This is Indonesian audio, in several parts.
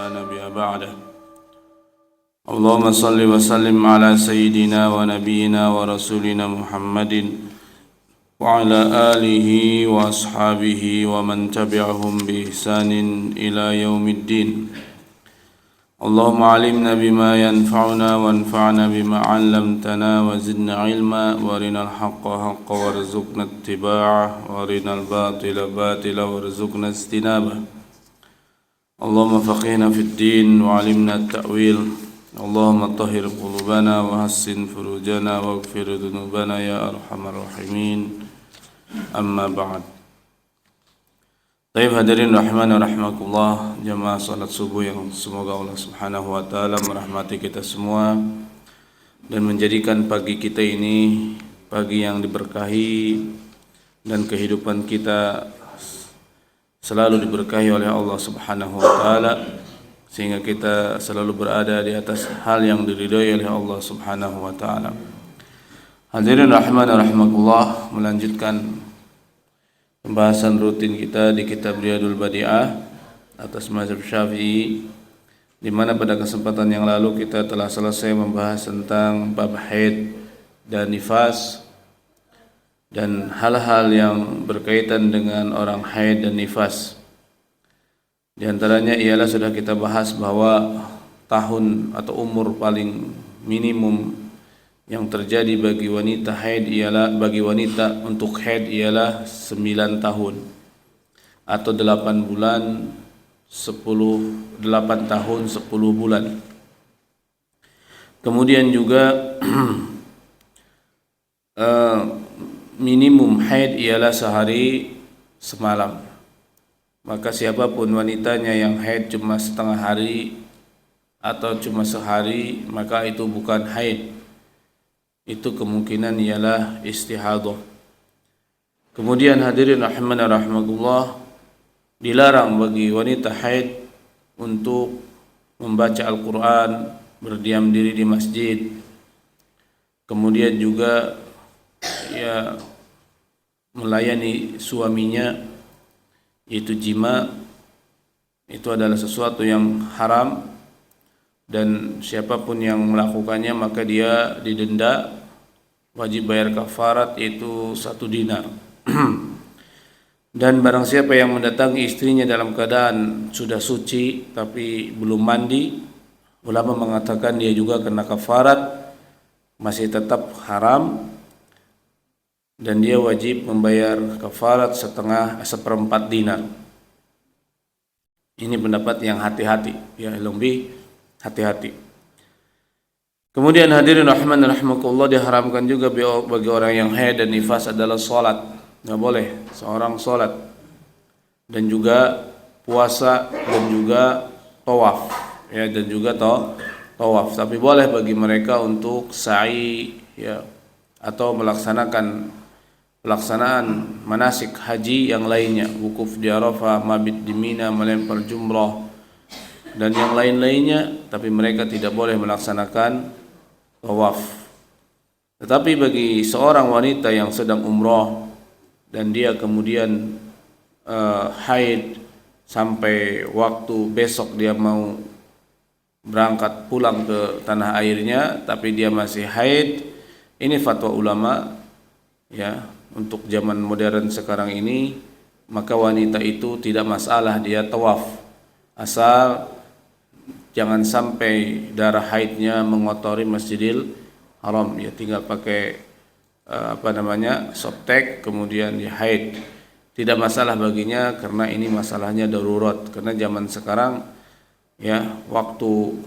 نبي بعده. اللهم صل وسلم على سيدنا ونبينا ورسولنا محمد وعلى آله وأصحابه ومن تبعهم بإحسان إلى يوم الدين. اللهم علمنا بما ينفعنا وانفعنا بما علمتنا وزدنا علما وارنا الحق حقا وارزقنا اتباعه وارنا الباطل باطلا وارزقنا اجتنابه. اللهم فقهنا في الدين وعلمنا التأويل. اللهم طهر قلوبنا وحسن فروجنا واغفر ذنوبنا يا أرحم الراحمين. Amma ba'd. Baik hadirin rahman wa rahmakumullah, jamaah salat subuh yang semoga Allah Subhanahu wa taala merahmati kita semua dan menjadikan pagi kita ini pagi yang diberkahi dan kehidupan kita selalu diberkahi oleh Allah Subhanahu wa taala sehingga kita selalu berada di atas hal yang diridhai oleh Allah Subhanahu wa taala. Hadirin rahman wa rahmakumullah, melanjutkan pembahasan rutin kita di kitab Riyadul Badi'ah atas mazhab Syafi'i, di mana pada kesempatan yang lalu kita telah selesai membahas tentang bab haid dan nifas dan hal-hal yang berkaitan dengan orang haid dan nifas. Di antaranya ialah sudah kita bahas bahwa tahun atau umur paling minimum yang terjadi bagi wanita haid ialah untuk haid ialah 9 tahun atau 8 bulan 8 tahun 10 bulan. Kemudian juga minimum haid ialah sehari semalam. Maka siapapun wanitanya yang haid cuma setengah hari atau cuma sehari, maka itu bukan haid. Itu kemungkinan ialah istihadah. Kemudian hadirin rahimana rahimakumullah, dilarang bagi wanita haid untuk membaca Al-Quran, berdiam diri di masjid. Kemudian juga melayani suaminya, yaitu jima. Itu adalah sesuatu yang haram, dan siapapun yang melakukannya maka dia didenda, wajib bayar kafarat, yaitu 1 dinar. Dan barang siapa yang mendatangi istrinya dalam keadaan sudah suci tapi belum mandi, ulama mengatakan dia juga kena kafarat, masih tetap haram, dan dia wajib membayar kafarat 1/4 dinar. Ini pendapat yang hati-hati, ya, lebih hati-hati. Kemudian hadirin rahman rahimakumullah, diharamkan juga bagi orang yang haid dan nifas adalah salat. Enggak boleh seorang salat, dan juga puasa, dan juga tawaf, ya, dan juga tawaf. Tapi boleh bagi mereka untuk sa'i, ya, atau pelaksanaan manasik haji yang lainnya, wukuf di Arafah, mabit di Mina, melempar jumrah dan yang lain-lainnya, tapi mereka tidak boleh melaksanakan tawaf. Tetapi bagi seorang wanita yang sedang umrah dan dia kemudian haid sampai waktu besok dia mau berangkat pulang ke tanah airnya tapi dia masih haid, ini fatwa ulama, ya, untuk zaman modern sekarang ini, maka wanita itu tidak masalah dia tawaf, asal jangan sampai darah haidnya mengotori Masjidil Haram. Ya, tinggal pakai softtek kemudian dia haid, tidak masalah baginya, karena ini masalahnya darurat. Karena zaman sekarang, ya, waktu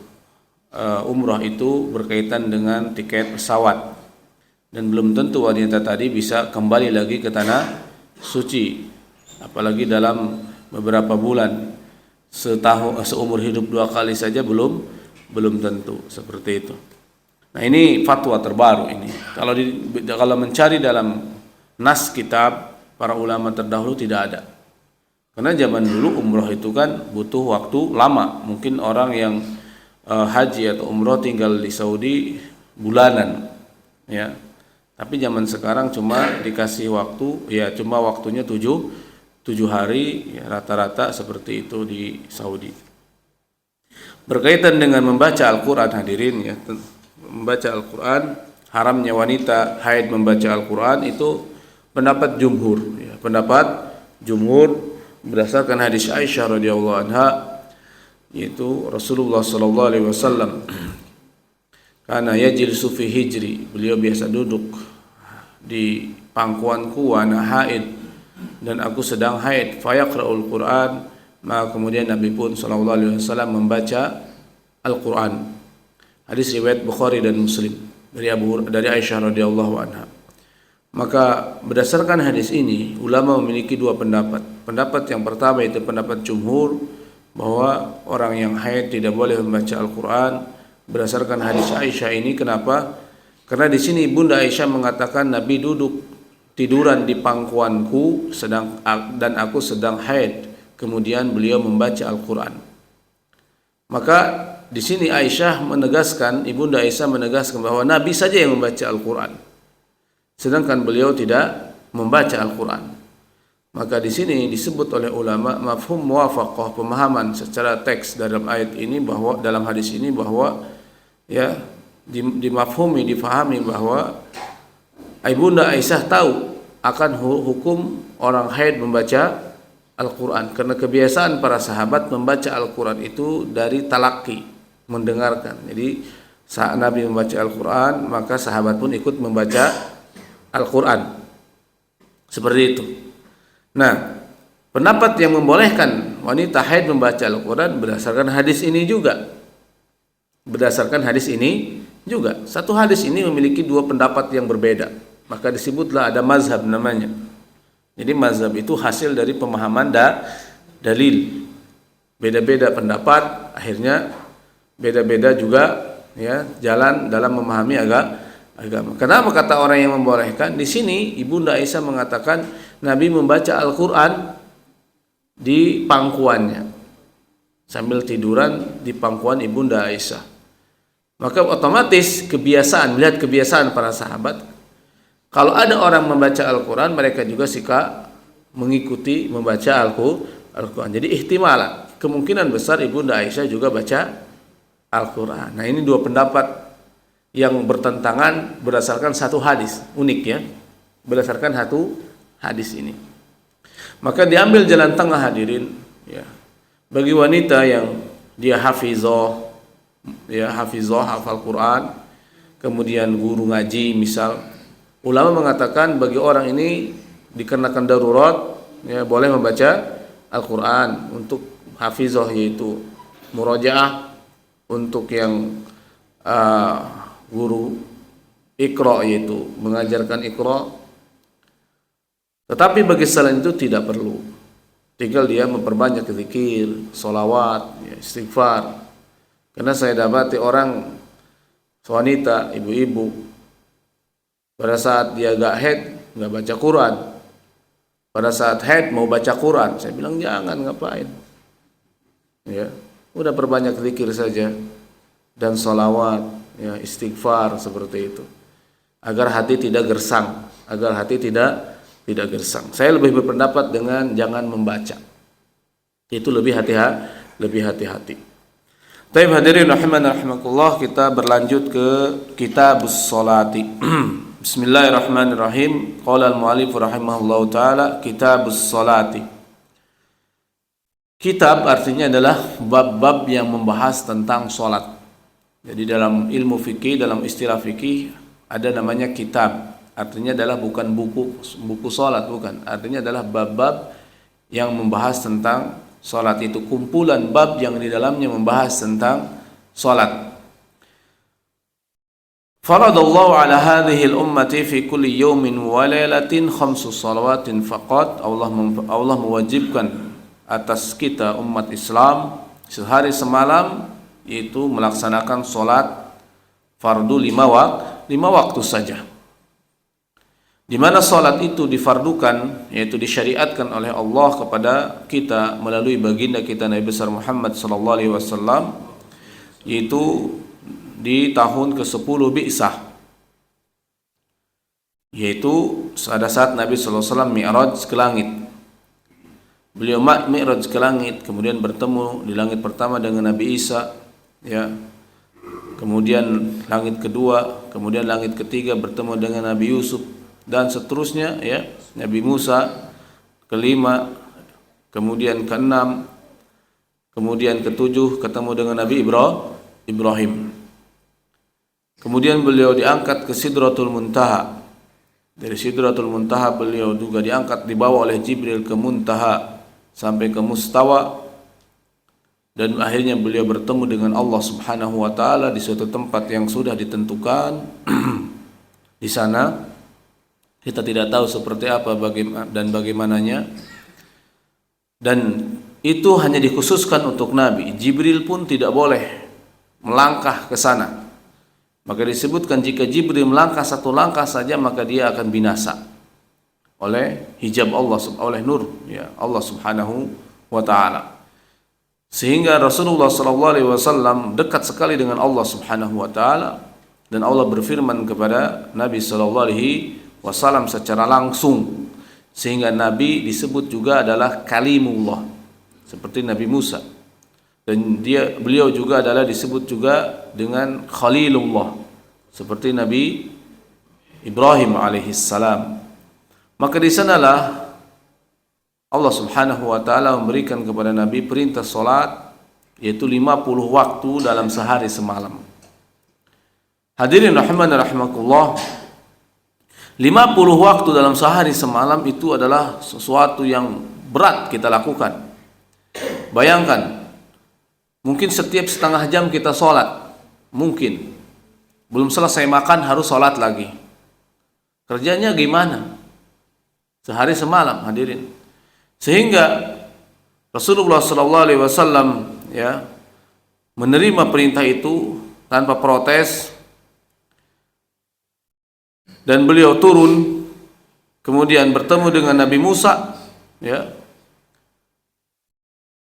umrah itu berkaitan dengan tiket pesawat, dan belum tentu wanita tadi bisa kembali lagi ke tanah suci, apalagi dalam beberapa bulan. Seumur hidup 2 kali saja belum tentu, seperti itu. Nah, ini fatwa terbaru ini. Kalau mencari dalam nas kitab para ulama terdahulu tidak ada. Karena zaman dulu umroh itu kan butuh waktu lama. Mungkin orang yang haji atau umroh tinggal di Saudi bulanan, ya. Tapi zaman sekarang cuma dikasih waktu, ya, cuma waktunya 7 hari, ya, rata-rata seperti itu di Saudi. Berkaitan dengan membaca Al-Quran, hadirin ya, membaca Al-Quran, haramnya wanita haid membaca Al-Quran itu pendapat jumhur ya, pendapat jumhur berdasarkan hadis Aisyah radhiyallahu anha, yaitu Rasulullah sallallahu alaihi wasallam karena yajlisu fi hijri, beliau biasa duduk di pangkuanku wa ana haid, dan aku sedang haid, fayaqra'ul Qur'an, maka kemudian Nabi pun sallallahu alaihi wasallam membaca Al-Qur'an. Hadis riwayat Bukhari dan Muslim dari Aisyah radhiyallahu anha. Maka berdasarkan hadis ini ulama memiliki dua pendapat. Pendapat yang pertama itu pendapat jumhur bahwa orang yang haid tidak boleh membaca Al-Qur'an berdasarkan hadis Aisyah ini. Kenapa? Karena di sini Bunda Aisyah mengatakan Nabi duduk tiduran di pangkuanku dan aku sedang haid, kemudian beliau membaca Al-Qur'an. Maka di sini Aisyah menegaskan, Ibunda Aisyah menegaskan bahwa Nabi saja yang membaca Al-Qur'an, sedangkan beliau tidak membaca Al-Qur'an. Maka di sini disebut oleh ulama mafhum muwafaqah, pemahaman secara teks dalam ayat ini, bahwa dalam hadis ini bahwa ya dimafhumi, difahami bahwa Ibunda Aisyah tahu akan hukum orang haid membaca Al-Quran, karena kebiasaan para sahabat membaca Al-Quran itu dari talaki, mendengarkan. Jadi saat Nabi membaca Al-Quran, maka sahabat pun ikut membaca Al-Quran, seperti itu. Nah, pendapat yang membolehkan wanita haid membaca Al-Quran berdasarkan hadis ini juga. Satu hadis ini memiliki dua pendapat yang berbeda, maka disebutlah ada mazhab namanya. Jadi mazhab itu hasil dari pemahaman dalil. Beda-beda pendapat, akhirnya beda-beda juga ya jalan dalam memahami agama. Kenapa kata orang yang membolehkan? Di sini Ibunda Aisyah mengatakan Nabi membaca Al-Qur'an di pangkuannya, sambil tiduran di pangkuan Ibunda Aisyah. Maka otomatis melihat kebiasaan para sahabat, kalau ada orang membaca Al-Quran, mereka juga suka mengikuti membaca Al-Quran. Jadi ihtimalah, kemungkinan besar Ibunda Aisyah juga baca Al-Quran. Nah, ini dua pendapat yang bertentangan berdasarkan satu hadis, unik ya, berdasarkan satu hadis ini. Maka diambil jalan tengah, hadirin ya, bagi wanita yang dia hafizah, hafal Quran, kemudian guru ngaji misal, ulama mengatakan bagi orang ini dikarenakan darurat ya, boleh membaca Al-Quran untuk hafizah, yaitu murajaah, untuk yang guru Iqra, yaitu mengajarkan Iqra. Tetapi bagi selain itu tidak perlu, tinggal dia memperbanyak zikir, sholawat, ya, istighfar. Karena saya dapati orang wanita, ibu-ibu, pada saat dia gak haid gak baca Quran, pada saat haid mau baca Quran. Saya bilang jangan, ngapain ya, udah perbanyak zikir saja dan sholawat ya, istighfar, seperti itu, agar hati tidak gersang, tidak gersang. Saya lebih berpendapat dengan jangan membaca, itu lebih hati-hati. Baik hadirin rahimakumullah, kita berlanjut ke Kitabus Sholati. Bismillahirrahmanirrahim. Qala al-mu'allif rahimahullahu taala, Kitabus Sholati. Kitab artinya adalah bab-bab yang membahas tentang salat. Jadi dalam ilmu fikih, dalam istilah fikih ada namanya kitab. Artinya adalah bukan buku salat, bukan. Artinya adalah bab-bab yang membahas tentang salat, itu kumpulan bab yang di dalamnya membahas tentang salat. Faradallahu ala hadhihi al-ummati fi kulli yawmin wa lailatin khamsu salawatin faqat. Allah mewajibkan atas kita umat Islam sehari semalam, yaitu melaksanakan salat fardu 5 waktu saja. Di mana salat itu difardukan, yaitu disyariatkan oleh Allah kepada kita melalui baginda kita Nabi besar Muhammad sallallahu alaihi wasallam, yaitu di tahun ke-10 Bi'sah, yaitu pada saat Nabi sallallahu alaihi wasallam mi'raj ke langit. beliau mi'raj ke langit, kemudian bertemu di langit pertama dengan Nabi Isa, ya. Kemudian langit kedua, kemudian langit ketiga bertemu dengan Nabi Yusuf dan seterusnya, ya. Nabi Musa kelima, kemudian keenam, kemudian ketujuh ketemu dengan Nabi Ibrahim. Kemudian beliau diangkat ke Sidratul Muntaha. Dari Sidratul Muntaha beliau juga diangkat, dibawa oleh Jibril ke Muntaha sampai ke Mustawa, dan akhirnya beliau bertemu dengan Allah Subhanahu wa taala di suatu tempat yang sudah ditentukan. Di sana kita tidak tahu seperti apa dan bagaimananya, dan itu hanya dikhususkan untuk Nabi. Jibril pun tidak boleh melangkah ke sana. Maka disebutkan jika Jibril melangkah satu langkah saja maka dia akan binasa oleh hijab Allah, oleh nur, ya, Allah Subhanahu wa taala. Sehingga Rasulullah SAW dekat sekali dengan Allah Subhanahu wa taala, dan Allah berfirman kepada Nabi SAW secara langsung, sehingga Nabi disebut juga adalah kalimullah seperti Nabi Musa, dan beliau juga adalah disebut juga dengan Khalilullah seperti Nabi Ibrahim alaihissalam. Maka di sanalah Allah Subhanahu wa taala memberikan kepada Nabi perintah salat, yaitu 50 waktu dalam sehari semalam. Hadirin rahimani rahimakumullah, 50 waktu dalam sehari semalam itu adalah sesuatu yang berat kita lakukan. Bayangkan, mungkin setiap setengah jam kita sholat, mungkin belum selesai makan harus sholat lagi. Kerjanya gimana? Sehari semalam, hadirin. Sehingga Rasulullah SAW, ya, menerima perintah itu tanpa protes, dan beliau turun, kemudian bertemu dengan Nabi Musa, ya.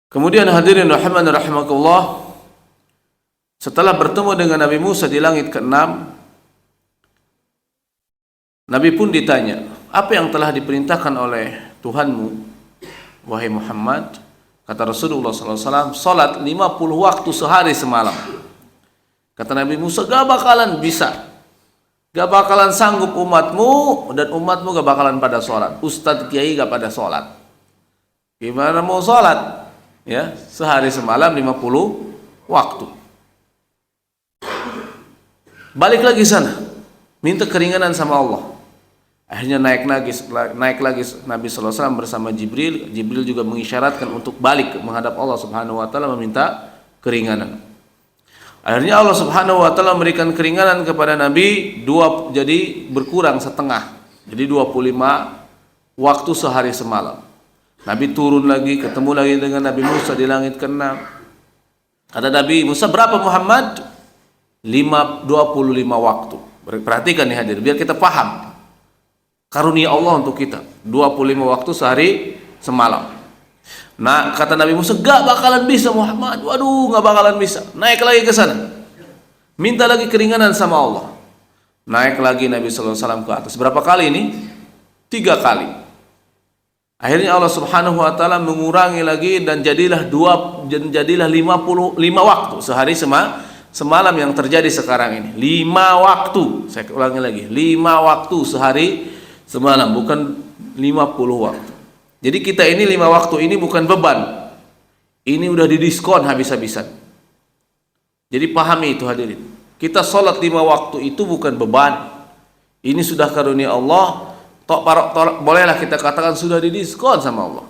Kemudian hadirin rahimani rahimakumullah, setelah bertemu dengan Nabi Musa di langit ke-6, Nabi pun ditanya, apa yang telah diperintahkan oleh Tuhanmu, wahai Muhammad? Kata Rasulullah SAW, salat 50 waktu sehari semalam. Kata Nabi Musa, gak bakalan bisa, gak bakalan sanggup umatmu, dan umatmu gak bakalan pada salat. Ustadz Kiai gak pada salat, gimana mau salat? Ya, sehari semalam 50 waktu. Balik lagi sana, minta keringanan sama Allah. Akhirnya naik lagi Nabi SAW bersama Jibril. Jibril juga mengisyaratkan untuk balik menghadap Allah Subhanahu wa taala meminta keringanan. Akhirnya Allah Subhanahu wa taala memberikan keringanan kepada Nabi, jadi berkurang setengah. Jadi 25 waktu sehari semalam. Nabi turun lagi, ketemu lagi dengan Nabi Musa di langit ke-6. Kata Nabi Musa, berapa Muhammad? 25 waktu. Perhatikan nih hadir, biar kita paham karunia Allah untuk kita. 25 waktu sehari semalam. Nah, kata Nabi Musa, gak bakalan bisa Muhammad. Waduh, gak bakalan bisa. Naik lagi ke sana, minta lagi keringanan sama Allah. Naik lagi Nabi SAW ke atas. Berapa kali ini? 3 kali. Akhirnya Allah Subhanahu wa taala mengurangi lagi, dan jadilah 55 waktu sehari semalam yang terjadi sekarang ini. 5 waktu, saya ulangi lagi, 5 waktu sehari semalam, bukan 50 waktu. Jadi kita ini 5 waktu ini bukan beban. Ini udah didiskon habis-habisan. Jadi pahami itu hadirin. Kita sholat 5 waktu itu bukan beban. Ini sudah karunia Allah. Bolehlah kita katakan sudah didiskon sama Allah.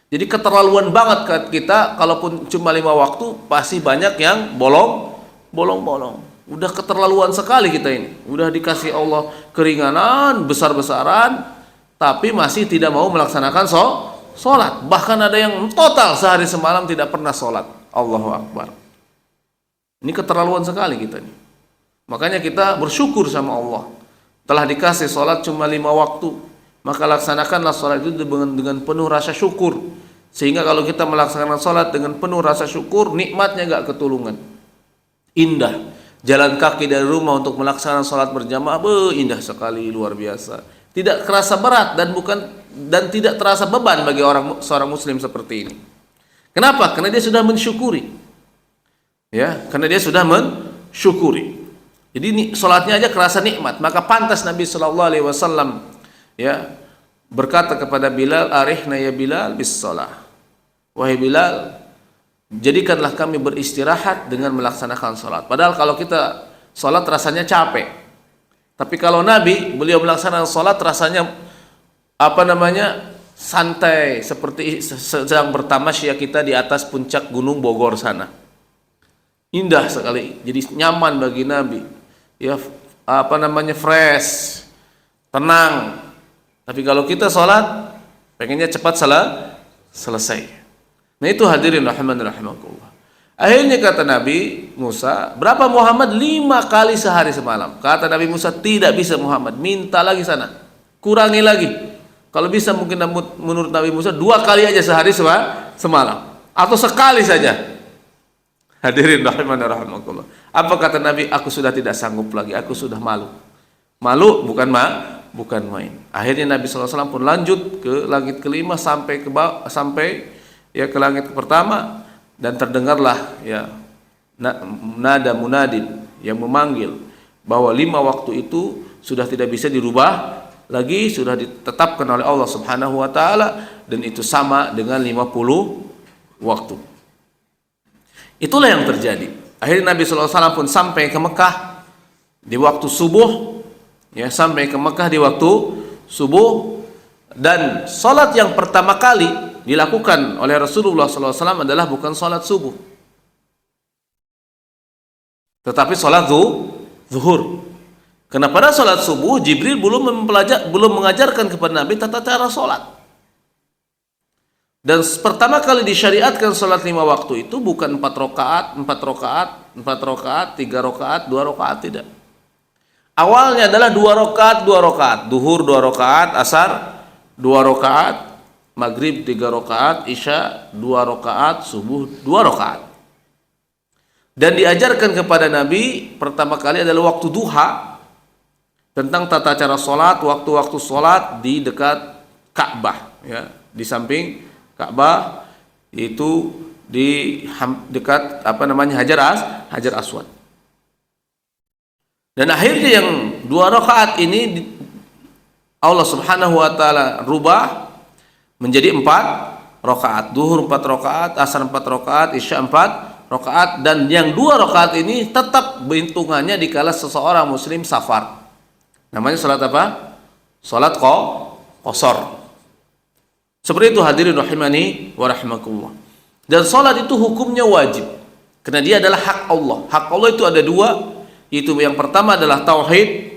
Jadi keterlaluan banget kita, kalaupun cuma 5 waktu pasti banyak yang bolong-bolong. Udah keterlaluan sekali kita ini. Udah dikasih Allah keringanan besar-besaran, tapi masih tidak mau melaksanakan sholat. Bahkan ada yang total sehari semalam tidak pernah sholat. Allahu Akbar. Ini keterlaluan sekali kita ini. Makanya kita bersyukur sama Allah. Telah dikasih sholat cuma 5 waktu, maka laksanakanlah sholat itu dengan penuh rasa syukur. Sehingga kalau kita melaksanakan sholat dengan penuh rasa syukur, nikmatnya gak ketulungan. Indah. Jalan kaki dari rumah untuk melaksanakan sholat berjamaah, indah sekali, luar biasa. Tidak kerasa berat, dan dan tidak terasa beban bagi seorang muslim seperti ini. Kenapa? Karena dia sudah mensyukuri. Ya, karena dia sudah mensyukuri. Jadi ini salatnya aja kerasa nikmat, maka pantas Nabi sallallahu alaihi wasallam ya berkata kepada Bilal, "Arihna ya Bilal bis shalah." Wahai Bilal, jadikanlah kami beristirahat dengan melaksanakan salat. Padahal kalau kita salat rasanya capek. Tapi kalau Nabi, beliau melaksanakan salat rasanya santai, seperti sedang bertamasya kita di atas puncak Gunung Bogor sana. Indah sekali, jadi nyaman bagi Nabi. Ya, fresh, tenang. Tapi kalau kita sholat, pengennya cepat selesai. Nah itu hadirin rahimakumullah. Akhirnya kata Nabi Musa, berapa Muhammad? 5 kali sehari semalam. Kata Nabi Musa, tidak bisa Muhammad, minta lagi sana, kurangi lagi. Kalau bisa mungkin menurut Nabi Musa 2 kali aja sehari semalam, atau sekali saja. Hadirin rahimakumullah. Apa kata Nabi? Aku sudah tidak sanggup lagi, aku sudah malu. Malu bukan main. Akhirnya Nabi SAW pun lanjut ke langit kelima sampai ke langit pertama, dan terdengarlah ya nada munadin yang memanggil bahwa 5 waktu itu sudah tidak bisa dirubah lagi, sudah ditetapkan oleh Allah Subhanahu wa taala, dan itu sama dengan 50 waktu. Itulah yang terjadi. Akhirnya Nabi SAW pun sampai ke Mekah di waktu subuh, ya, sampai ke Mekah di waktu subuh, dan salat yang pertama kali dilakukan oleh Rasulullah SAW adalah bukan salat subuh, tetapi salat zuhur. Karena pada salat subuh Jibril belum mengajarkan kepada Nabi tata cara salat. Dan pertama kali disyariatkan salat 5 waktu itu bukan 4 rakaat, 3 rakaat, 2 rakaat, tidak. Awalnya adalah 2 rakaat, duhur 2 rakaat, asar 2 rakaat, maghrib 3 rakaat, isya 2 rakaat, subuh 2 rakaat. Dan diajarkan kepada Nabi pertama kali adalah waktu duha, tentang tata cara salat, waktu-waktu salat di dekat Ka'bah, ya, di samping Ka'bah, itu di dekat Hajar Aswad. Dan akhirnya yang 2 rakaat ini Allah Subhanahu wa taala rubah menjadi 4 rakaat. Duhur 4 rakaat, asar 4 rakaat, isya 4 rakaat, dan yang 2 rakaat ini tetap berhitungannya dikala seseorang muslim safar. Namanya salat apa? Salat qasar. Seperti itu hadirin rahimani wa rahimakumullah. Dan salat itu hukumnya wajib, karena dia adalah hak Allah. Hak Allah itu ada 2, yaitu yang pertama adalah tauhid,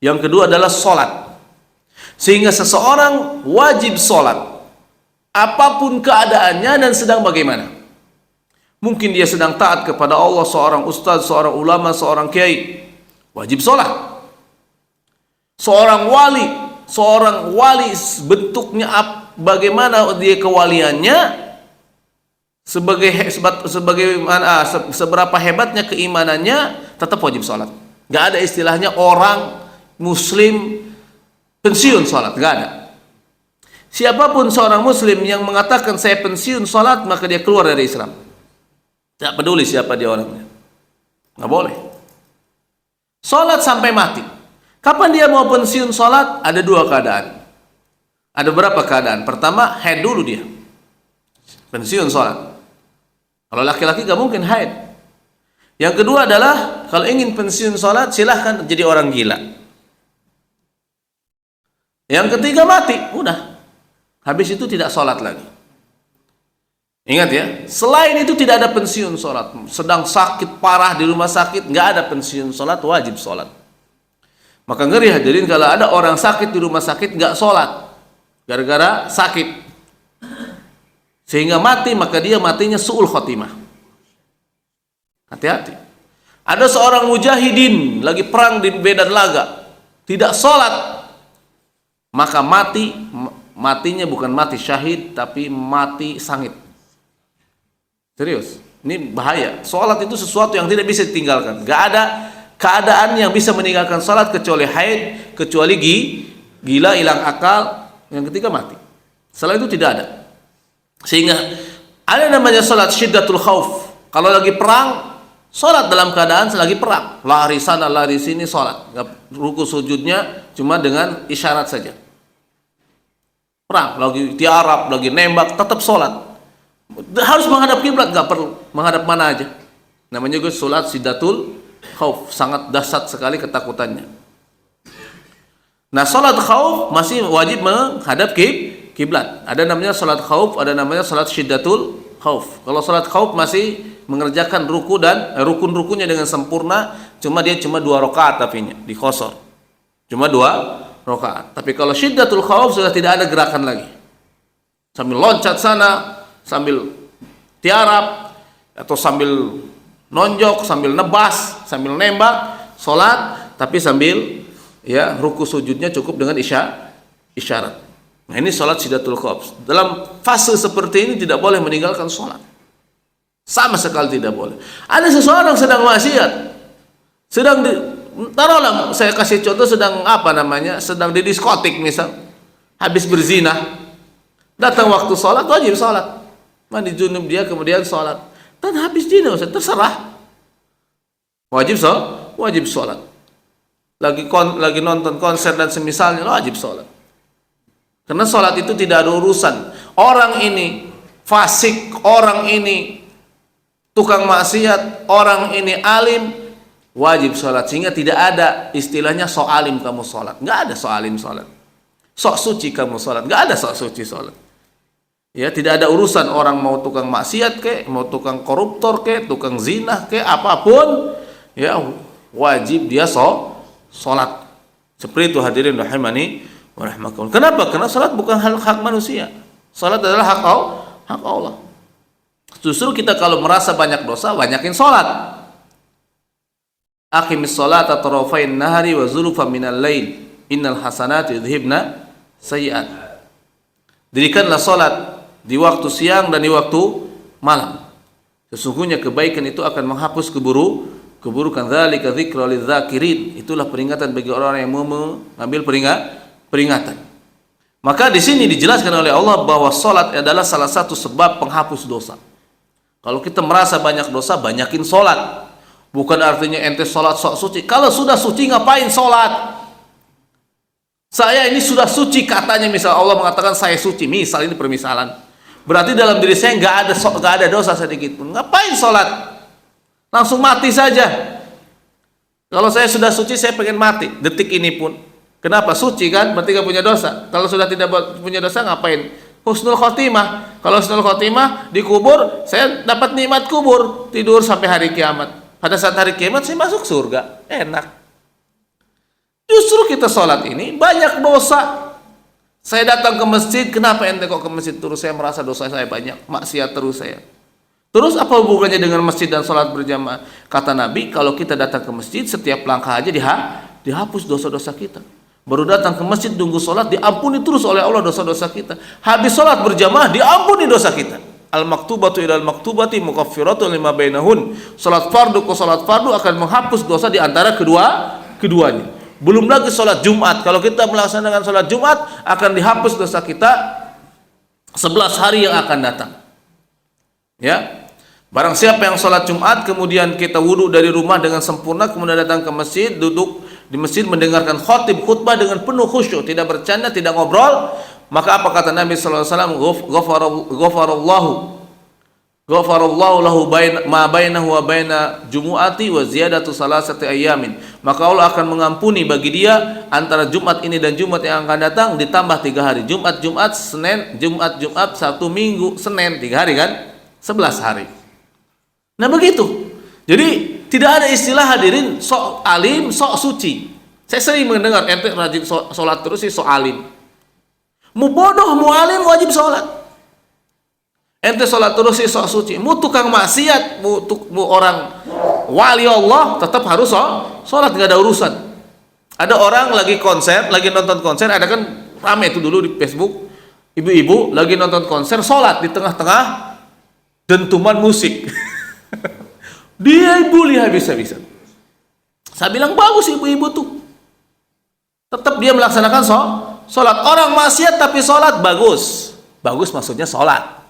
yang kedua adalah salat. Sehingga seseorang wajib salat apapun keadaannya dan sedang bagaimana. Mungkin dia sedang taat kepada Allah, seorang ustaz, seorang ulama, seorang kiai, wajib salat. Seorang wali bentuknya bagaimana dia kewaliannya, seberapa hebatnya keimanannya, tetap wajib salat. Gak ada istilahnya orang muslim pensiun salat, gak ada. Siapapun seorang muslim yang mengatakan saya pensiun salat, maka dia keluar dari Islam. Tidak peduli siapa dia orangnya, gak boleh. Salat sampai mati. Kapan dia mau pensiun salat? Ada 2 keadaan. Ada berapa keadaan? Pertama, haid dulu dia, pensiun salat. Kalau laki-laki gak mungkin haid. Yang kedua adalah kalau ingin pensiun salat, silahkan jadi orang gila. Yang ketiga mati, udah, habis itu tidak salat lagi. Ingat ya, selain itu tidak ada pensiun salat. Sedang sakit parah di rumah sakit, nggak ada pensiun salat, wajib salat. Maka ngeri hadirin kalau ada orang sakit di rumah sakit nggak salat gara-gara sakit sehingga mati, maka dia matinya su'ul khotimah. Hati-hati. Ada seorang mujahidin lagi perang di medan laga, tidak salat, maka matinya bukan mati syahid, tapi mati sangit. Serius, ini bahaya. Salat itu sesuatu yang tidak bisa ditinggalkan. Gak ada keadaan yang bisa meninggalkan salat kecuali haid, kecuali gila, hilang akal, yang ketiga mati. Setelah itu tidak ada. Sehingga ada namanya salat syiddatul khauf. Kalau lagi perang, salat dalam keadaan lagi perang, lari sana lari sini salat. Ruku sujudnya cuma dengan isyarat saja. Perang, lagi tiarap, lagi nembak, tetap salat. Harus menghadap kiblat, nggak perlu menghadap mana aja. Namanya juga salat syiddatul khauf, sangat dahsyat sekali ketakutannya. Nah, salat khauf masih wajib menghadap kiblat. Ada namanya salat khauf, ada namanya salat syiddatul khauf. Kalau salat khauf masih mengerjakan ruku dan rukun-rukunnya dengan sempurna, dia cuma 2 rakaat tapi diqashar. Cuma 2 rakaat. Tapi kalau syiddatul khauf sudah tidak ada gerakan lagi. Sambil loncat sana, sambil tiarap atau sambil nonjok, sambil nebas, sambil nembak, salat tapi sambil ruku sujudnya cukup dengan isyarat. Nah, ini salat syiddatul khauf. Dalam fase seperti ini tidak boleh meninggalkan salat. Sama sekali tidak boleh. Ada seseorang sedang maksiat, taruhlah saya kasih contoh sedang di diskotik misal, habis berzina, datang waktu salat wajib salat, mandi junub dia kemudian salat, dan habis zina terserah, wajib salat. Lagi nonton konser dan semisalnya wajib salat. Karena salat itu tidak ada urusan orang ini fasik, orang ini tukang maksiat, orang ini alim, wajib salat. Sehingga tidak ada istilahnya sok alim kamu salat. Nggak ada sok alim salat. Sok suci kamu salat. Nggak ada sok suci salat. Ya, tidak ada urusan orang mau tukang maksiat ke, mau tukang koruptor ke, tukang zina ke, apapun, ya wajib dia salat. Seperti itu hadirin rahimani wa rahmakumullah. Kenapa? Karena salat bukan hak manusia. Salat adalah hak Allah. Justru kita kalau merasa banyak dosa, banyakin salat. Aqimis salata tarafain nahari wa zulfan minal lail. Innal hasanati yudhibna sayyi'at. Dirikanlah salat di waktu siang dan di waktu malam. Sesungguhnya kebaikan itu akan menghapus keburukan. Dzalika dzikra lidzakirin. Itulah peringatan bagi orang yang mau mengambil peringatan. Maka di sini dijelaskan oleh Allah bahwa salat adalah salah satu sebab penghapus dosa. Kalau kita merasa banyak dosa, banyakin salat. Bukan artinya ente salat sok suci. Kalau sudah suci ngapain salat? Saya ini sudah suci katanya, misal Allah mengatakan saya suci, misal ini permisalan. Berarti dalam diri saya nggak ada dosa sedikit pun. Ngapain salat? Langsung mati saja. Kalau saya sudah suci, saya pengen mati detik ini pun. Kenapa? Suci kan? Berarti gak punya dosa. Kalau sudah tidak punya dosa, ngapain? Husnul khotimah. Kalau husnul khotimah dikubur, saya dapat nikmat kubur, tidur sampai hari kiamat. Pada saat hari kiamat saya masuk surga, enak. Justru kita sholat ini banyak dosa. Saya datang ke masjid, kenapa ente kok ke masjid terus? Saya merasa dosa saya banyak, maksiat terus saya. Terus apa hubungannya dengan masjid dan sholat berjamaah? Kata Nabi, kalau kita datang ke masjid, setiap langkah aja dihapus dosa-dosa kita. Baru datang ke masjid, tunggu sholat, diampuni terus oleh Allah dosa-dosa kita. Habis sholat berjamaah, diampuni dosa kita. Al-maktubatu ilal maktubati mukaffiratun lima bainahun. Sholat fardu ke sholat fardu akan menghapus dosa di antara keduanya. Belum lagi sholat Jumat. Kalau kita melaksanakan sholat Jumat, akan dihapus dosa kita 11 hari yang akan datang. Ya, barang siapa yang sholat Jumat, kemudian kita wudhu dari rumah dengan sempurna, kemudian datang ke masjid, duduk di masjid mendengarkan khatib khutbah dengan penuh khusyuk, tidak bercanda, tidak ngobrol, maka apa kata Nabi sallallahu alaihi wasallam? Ghafarallahu lahu ma bainahu wa baina jumu'ati wa ziyadatu salasati ayamin. Maka Allah akan mengampuni bagi dia antara Jumat ini dan Jumat yang akan datang ditambah 3 hari. Jumat, Senin, Jumat, Sabtu, Minggu, Senin, 3 hari kan? 11 hari. Nah begitu. Jadi tidak ada istilah hadirin sok alim, sok suci. Saya sering mendengar ente rajin sholat terus sih sok alim. Mu bodoh, mu alim wajib sholat. Ente sholat terus sih sok suci. Mu tukang maksiat, mu orang wali Allah tetap harus sholat, nggak ada urusan. Ada orang lagi konser, lagi nonton konser, ada kan rame itu dulu di Facebook, ibu-ibu lagi nonton konser, sholat di tengah-tengah dentuman musik. Dia bully habis-habisan. Saya bilang bagus ibu-ibu tuh. Tetap dia melaksanakan Sholat. Orang maksiat tapi sholat, bagus. Bagus maksudnya sholat.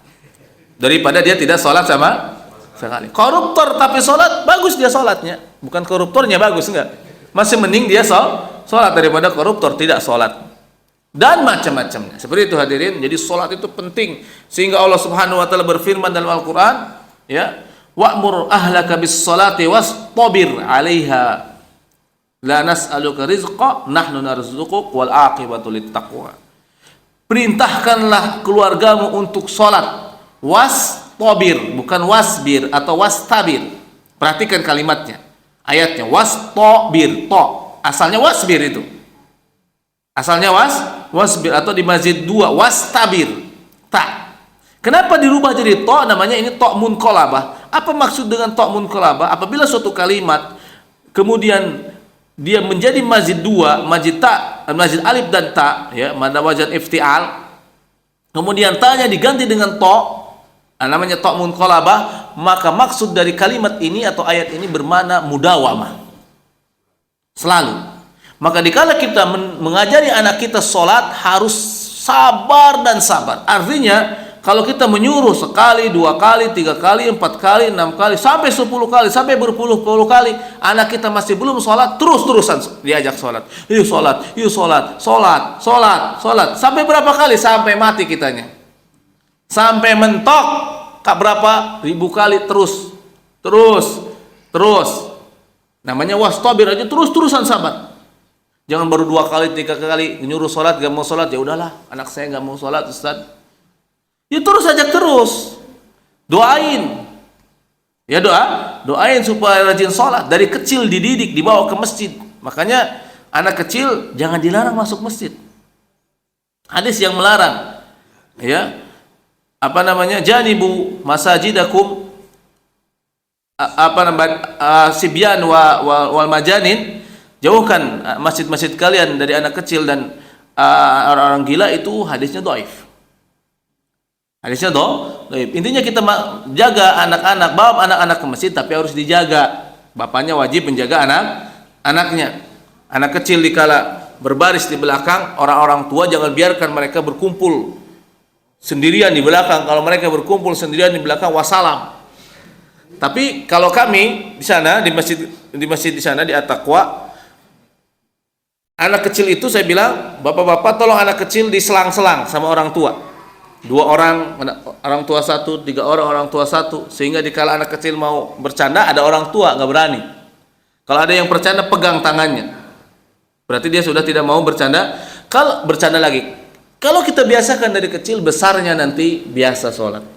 Daripada dia tidak sholat sama sekali. Koruptor tapi sholat, bagus dia sholatnya. Bukan koruptornya bagus, enggak. Masih mending dia sholat daripada koruptor tidak sholat. Dan macam-macamnya. Seperti itu hadirin. Jadi sholat itu penting. Sehingga Allah Subhanahu wa taala berfirman dalam Al-Qur'an, ya, wa'mur ahlaka bis sholati wastabir 'alaiha. La nas'aluka rizqa nahnu narzuquk wal aqibatu littaqwa. Perintahkanlah keluargamu untuk sholat. Wastabir, bukan wasbir atau wastabir. Perhatikan kalimatnya, ayatnya wastabir, to. Asalnya wasbir itu. Asalnya wasbir atau di masjid 2 wastabir, ta. Kenapa dirubah jadi to? Namanya ini to munqalabah. Apa maksud dengan to munqalabah? Apabila suatu kalimat kemudian dia menjadi mazid 2, mazid ta, mazid alif dan ta, ya, pada wazan iftial. Kemudian ta-nya diganti dengan to, namanya to munqalabah, maka maksud dari kalimat ini atau ayat ini bermakna mudawamah. Selalu. Maka dikala kita mengajari anak kita sholat harus sabar dan sabar. Artinya kalau kita menyuruh sekali, 2 kali, 3 kali, 4 kali, 6 kali, sampai 10 kali, sampai berpuluh-puluh kali, anak kita masih belum sholat, terus-terusan diajak sholat. Yuk sholat, yuk sholat, sholat, sholat, sholat. Sampai berapa kali? Sampai mati kitanya. Sampai mentok, berapa? 1000 kali, terus. Namanya wastabir aja, terus-terusan sabar. Jangan baru 2 kali, 3 kali, nyuruh sholat, gak mau sholat, ya udahlah, anak saya gak mau sholat, Ustaz. Ya terus saja terus. Doain. Ya doain supaya rajin sholat. Dari kecil dididik, dibawa ke masjid. Makanya anak kecil jangan dilarang masuk masjid. Hadis yang melarang. Ya. Apa namanya? Janibu masajidakum sibyan wal majanin. Jauhkan masjid-masjid kalian dari anak kecil dan orang-orang gila, itu hadisnya dhaif. Hadisnya dhaif. Intinya kita jaga anak-anak, bawa anak-anak ke masjid, tapi harus dijaga. Bapaknya wajib menjaga anak-anaknya. Anak kecil dikala berbaris di belakang, orang-orang tua jangan biarkan mereka berkumpul sendirian di belakang. Kalau mereka berkumpul sendirian di belakang, wassalam. Tapi kalau kami di sana di masjid di sana di At-Taqwa, anak kecil itu saya bilang, bapak-bapak tolong anak kecil diselang-selang sama orang tua. 2 orang, orang tua 1, 3 orang tua 1, sehingga dikala anak kecil mau bercanda ada orang tua nggak berani. Kalau ada yang bercanda, pegang tangannya, berarti dia sudah tidak mau bercanda. Kalau bercanda lagi, kalau kita biasakan dari kecil, besarnya nanti biasa sholat.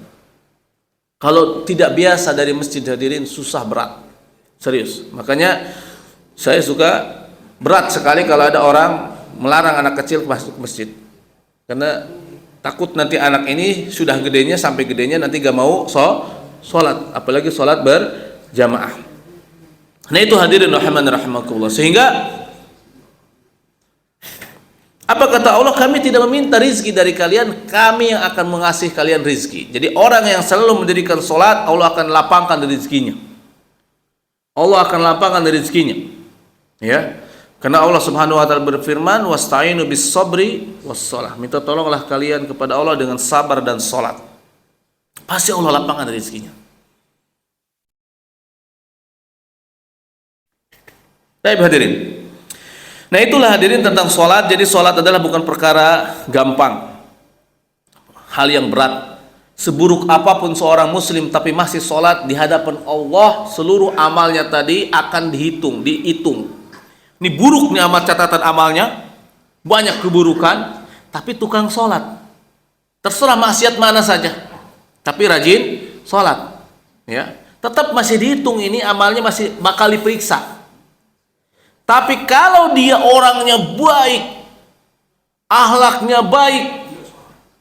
Kalau tidak biasa dari masjid hadirin, susah, berat, serius. Makanya saya suka berat sekali kalau ada orang melarang anak kecil masuk masjid, karena takut nanti anak ini sudah gedenya, sampai gedenya nanti gak mau sholat, apalagi sholat berjamaah. Nah itu hadirin rahimakumullah. Sehingga apa kata Allah? Kami tidak meminta rizki dari kalian, kami yang akan mengasih kalian rizki. Jadi orang yang selalu mendirikan sholat, Allah akan lapangkan rizkinya. Allah akan lapangkan rizkinya. Ya. Karena Allah Subhanahu wa taala berfirman, wasta'inu bis sabri was shalah. Minta tolonglah kalian kepada Allah dengan sabar dan salat. Pasti Allah lapangkan rezekinya. Baik hadirin. Nah itulah hadirin tentang salat. Jadi salat adalah bukan perkara gampang. Hal yang berat. Seburuk apapun seorang muslim tapi masih salat di hadapan Allah, seluruh amalnya tadi akan dihitung. Ini buruk nih amal, catatan amalnya, banyak keburukan, tapi tukang sholat. Terserah maksiat mana saja, tapi rajin sholat. Ya, tetap masih dihitung, ini amalnya masih bakal diperiksa. Tapi kalau dia orangnya baik, akhlaknya baik,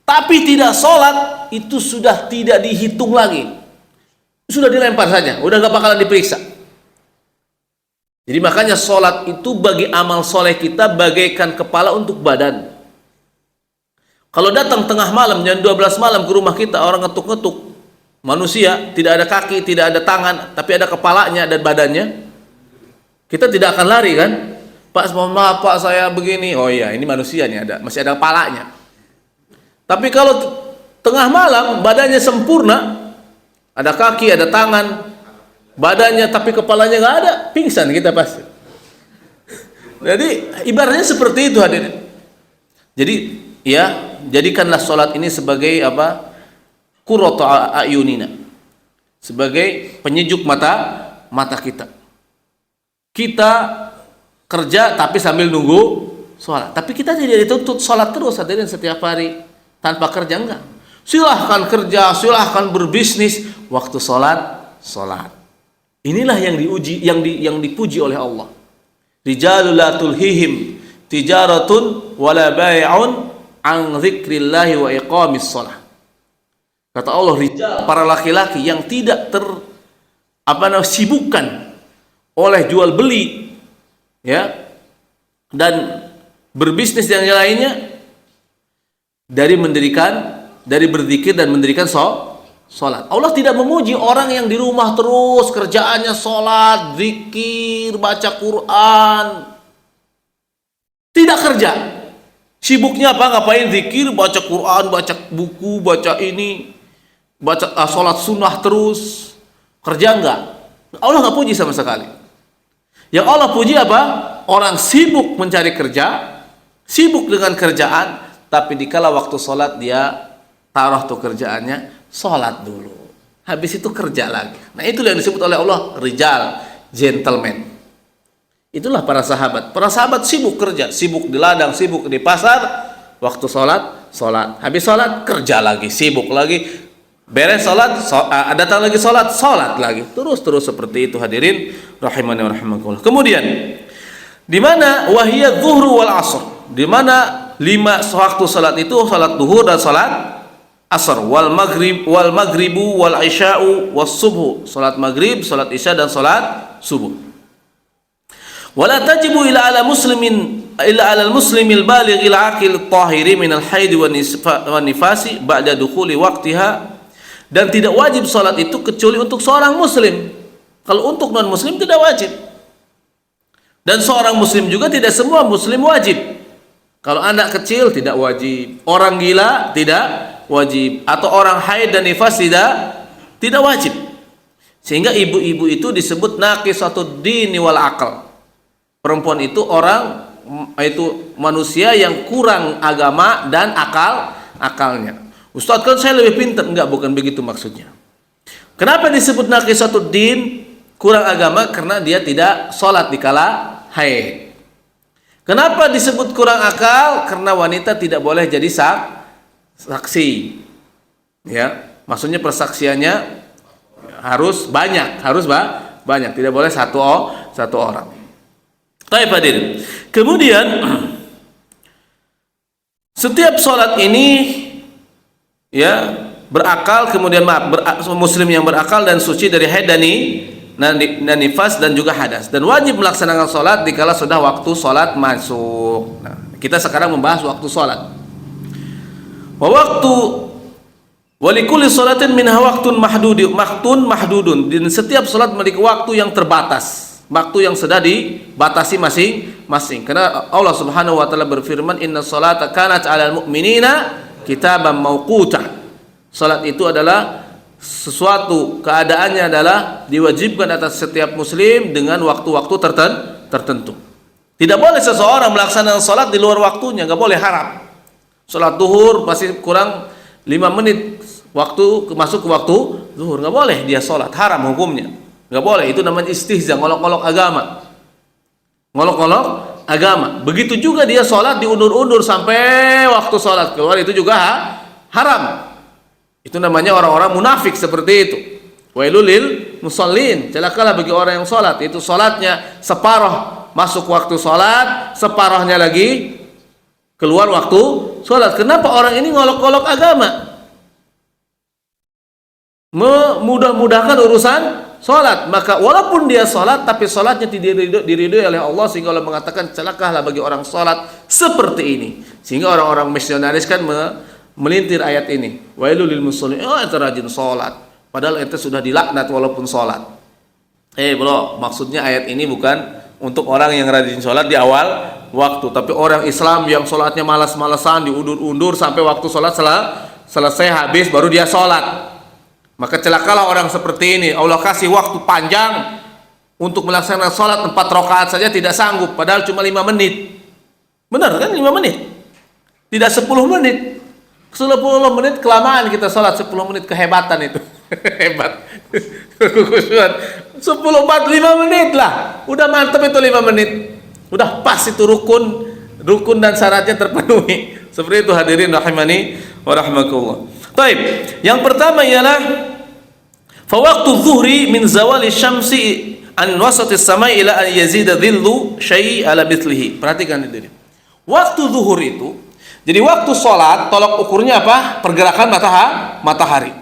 tapi tidak sholat, itu sudah tidak dihitung lagi. Sudah dilempar saja, udah gak bakalan diperiksa. Jadi makanya sholat itu bagi amal soleh kita bagaikan kepala untuk badan. Kalau datang tengah malam, jam 12 malam ke rumah kita, orang ngetuk-ngetuk, manusia, tidak ada kaki, tidak ada tangan, tapi ada kepalanya dan badannya, kita tidak akan lari kan? Pak, mohon maaf Pak, saya begini. Oh iya, ini manusia nih, masih ada kepalanya. Tapi kalau tengah malam badannya sempurna, ada kaki, ada tangan, badannya tapi kepalanya nggak ada, pingsan kita pasti. Jadi ibaratnya seperti itu hadirin. Jadi ya, jadikanlah sholat ini sebagai apa? Qurratu ayunina, sebagai penyejuk mata kita. Kita kerja tapi sambil nunggu sholat. Tapi kita tidak dituntut sholat terus hadirin setiap hari tanpa kerja, enggak. Silahkan kerja, silahkan berbisnis, waktu sholat. Inilah yang diuji, yang dipuji oleh Allah. Rijalul la tulhihim tijaratun wala bai'un an dzikrillahi wa iqamis shalah. Kata Allah, rijal, para laki-laki yang tidak sibukkan oleh jual beli, ya, dan berbisnis dan yang lainnya, dari berzikir dan mendirikan sholat. Allah tidak memuji orang yang di rumah terus kerjaannya sholat, zikir, baca Quran, tidak kerja. Sibuknya apa? Ngapain? Zikir, baca Quran, baca buku, baca ini, baca sholat sunnah terus. Kerja enggak? Allah nggak puji sama sekali. Yang Allah puji apa? Orang sibuk mencari kerja, sibuk dengan kerjaan, tapi dikala waktu sholat dia taruh tuh kerjaannya, sholat dulu, habis itu kerja lagi. Nah, itulah yang disebut oleh Allah rijal, gentleman. Itulah para sahabat. Para sahabat sibuk kerja, sibuk di ladang, sibuk di pasar. Waktu sholat, habis sholat kerja lagi, sibuk lagi. Beres sholat, datang lagi sholat lagi. Terus seperti itu hadirin rahimani wa rahimakumullah. Kemudian di mana wahiyat zuhru wal asr, di mana 5 waktu salat itu, salat duhur dan salat asar, wal maghribu wal isya'u was subuh, salat maghrib, salat isya dan salat subuh. Wala tajibu ila ala muslimil balighil aqil tahiri min al haid wan nifasi ba'da dukhuli waqtiha, dan tidak wajib salat itu kecuali untuk seorang muslim. Kalau untuk non muslim tidak wajib. Dan seorang muslim juga tidak semua muslim wajib. Kalau anak kecil tidak wajib, orang gila tidak wajib, atau orang haid dan nifas tidak wajib. Sehingga ibu-ibu itu disebut naqisatud dini wal aql. Perempuan itu manusia yang kurang agama dan akalnya. Ustaz, kan saya lebih pintar. Enggak, bukan begitu maksudnya. Kenapa disebut naqisatud din, kurang agama? Karena dia tidak sholat dikala haid. Kenapa disebut kurang akal? Karena wanita tidak boleh jadi saksi. Ya, maksudnya persaksiannya harus banyak, tidak boleh satu orang. Baik hadirin. Kemudian setiap sholat ini ya berakal, kemudian muslim yang berakal dan suci dari haid dan nifas dan juga hadas, dan wajib melaksanakan sholat dikala sudah waktu sholat masuk. Nah, kita sekarang membahas waktu sholat. Walikulli sholatin minha waktun mahdudun, dan setiap sholat memiliki waktu yang terbatas, waktu yang sudah dibatasi masing-masing. Karena Allah Subhanahu wa taala berfirman, inna sholata kanat 'alal mu'minina kitaban mauquta. Salat itu adalah sesuatu, keadaannya adalah diwajibkan atas setiap muslim dengan waktu-waktu tertentu. Tidak boleh seseorang melaksanakan salat di luar waktunya, nggak boleh, haram. Salat duhur masih kurang 5 menit waktu masuk ke waktu zuhur, nggak boleh dia salat, haram hukumnya, nggak boleh. Itu namanya istihza, ngolok-ngolok agama. Begitu juga dia salat diundur-undur sampai waktu salat keluar, itu juga haram. Itu namanya orang-orang munafik seperti itu. Wailul lil musallin, celakalah bagi orang yang salat, itu salatnya separuh masuk waktu salat, separuhnya lagi keluar waktu salat. Kenapa orang ini ngolok-ngolok agama? Memudah-mudahkan urusan salat. Maka walaupun dia salat, tapi salatnya tidak diridhoi oleh Allah, sehingga Allah mengatakan celakalah bagi orang salat seperti ini. Sehingga orang-orang misionaris kan melintir ayat ini, wailul lil musallin, ente rajin salat, padahal ente sudah dilaknat walaupun salat. Bro, maksudnya ayat ini bukan untuk orang yang rajin sholat di awal waktu. Tapi orang Islam yang sholatnya malas-malasan, diundur-undur sampai waktu sholat selesai habis baru dia sholat, maka celakalah orang seperti ini. Allah kasih waktu panjang untuk melaksanakan sholat 4 rakaat saja tidak sanggup, padahal cuma 5 menit. Benar kan? 5 menit, tidak 10 menit. 10 menit kelamaan kita sholat, 10 menit kehebatan itu. Hebat. 10, 4, 5 menit lah, udah mantap itu 5 menit, udah pas itu rukun dan syaratnya terpenuhi. Seperti itu hadirin rahimani wa rahmakumullah. Baik, yang pertama ialah fawaqtu zuhri min zawali syamsi an wasatis samai ila an yazida dhillu syai' ala mithlihi. Perhatikan ini. Waktu zuhur itu, jadi waktu sholat tolak ukurnya apa? Pergerakan matahari.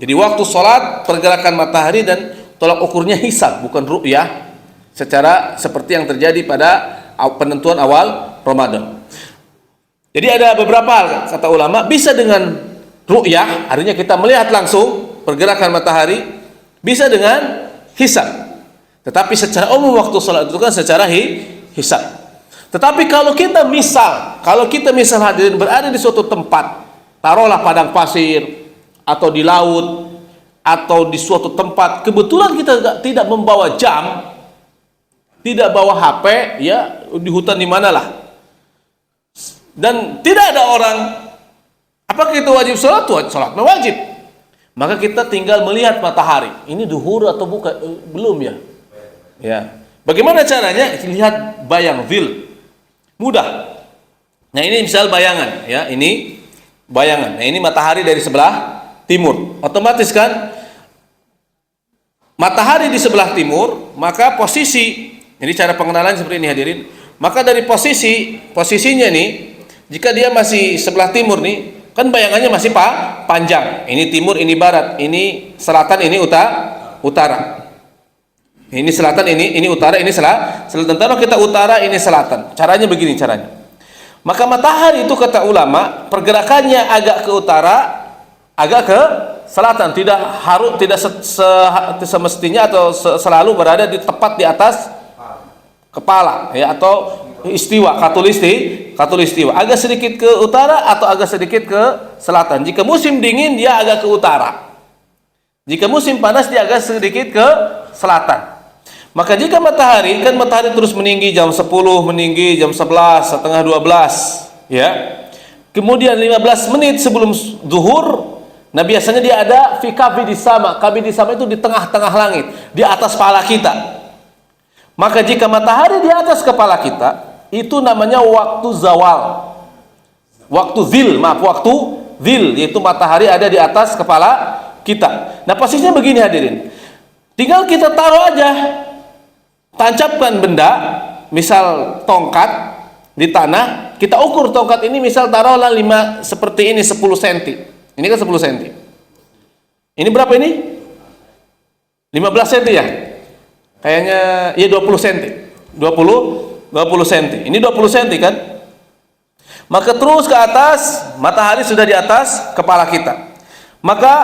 Jadi waktu sholat pergerakan matahari dan tolak ukurnya hisab, bukan ru'yah secara seperti yang terjadi pada penentuan awal Ramadan. Jadi ada beberapa hal, kata ulama, bisa dengan ru'yah, artinya kita melihat langsung pergerakan matahari, bisa dengan hisab. Tetapi secara umum waktu sholat itu kan secara hisab. Tetapi kalau kita misal hadirin berada di suatu tempat, taruhlah padang pasir atau di laut atau di suatu tempat, kebetulan kita tidak membawa jam, tidak bawa HP, ya di hutan di manalah, dan tidak ada orang, apakah kita wajib sholat? Sholat wajib. Maka kita tinggal melihat matahari, ini duhur atau bukan, belum ya? Ya. Bagaimana caranya? Lihat bayang zil, mudah. Nah ini misal bayangan, ya ini bayangan. Nah ini matahari dari sebelah timur, otomatis kan matahari di sebelah timur, maka posisi, ini cara pengenalan seperti ini hadirin. Maka dari posisinya nih, jika dia masih sebelah timur nih, kan bayangannya masih panjang. Ini timur, ini barat, ini selatan, ini utara. Ini selatan, ini utara, ini selatan. Taruh kita utara, ini selatan. Caranya begini caranya. Maka matahari itu kata ulama, pergerakannya agak ke utara, agak ke selatan, tidak semestinya atau selalu berada tepat di atas kepala, ya, atau istiwa, katulistiwa, agak sedikit ke utara atau agak sedikit ke selatan. Jika musim dingin dia agak ke utara, jika musim panas dia agak sedikit ke selatan. Maka jika matahari terus meninggi jam 10, meninggi jam 11, setengah 12, ya, kemudian 15 menit sebelum zuhur, nah biasanya dia ada fi kabidis sama. Kabidis sama itu di tengah-tengah langit, di atas kepala kita. Maka jika matahari di atas kepala kita, itu namanya waktu zawal. Waktu zil, yaitu matahari ada di atas kepala kita. Nah posisinya begini hadirin. Tinggal kita taruh aja, tancapkan benda, misal tongkat di tanah, kita ukur tongkat ini, misal taruhlah 5 seperti ini, 10 cm. Ini kan 10 cm. Ini berapa ini? 15 cm ya? Kayaknya ya 20 cm. 20 cm. Ini 20 cm kan? Maka terus ke atas, matahari sudah di atas kepala kita. Maka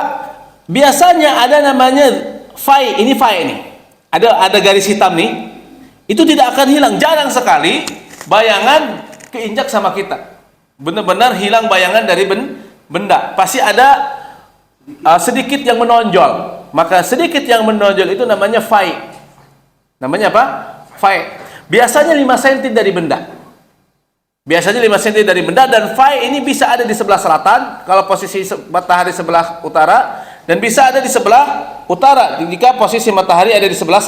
biasanya ada namanya fai, ini fai ini. Ada garis hitam nih. Itu tidak akan hilang, jarang sekali bayangan keinjak sama kita. Benar-benar hilang bayangan dari benda. Pasti ada sedikit yang menonjol. Maka sedikit yang menonjol itu namanya fai. Namanya apa? Fai. Biasanya 5 cm dari benda. Biasanya 5 cm dari benda, dan fai ini bisa ada di sebelah selatan kalau posisi matahari sebelah utara, dan bisa ada di sebelah utara jika posisi matahari ada di sebelah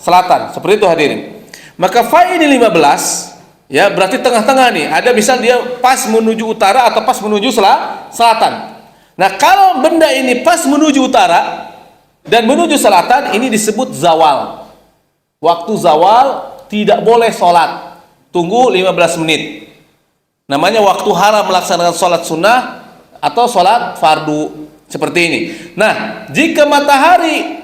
selatan. Seperti itu hadirin. Maka fai ini 15, ya berarti tengah-tengah nih. Ada bisa dia pas menuju utara atau pas menuju selatan. Nah kalau benda ini pas menuju utara dan menuju selatan, ini disebut zawal. Waktu zawal tidak boleh sholat. Tunggu 15 menit. Namanya waktu haram melaksanakan sholat sunnah atau sholat fardu. Seperti ini. Nah, jika matahari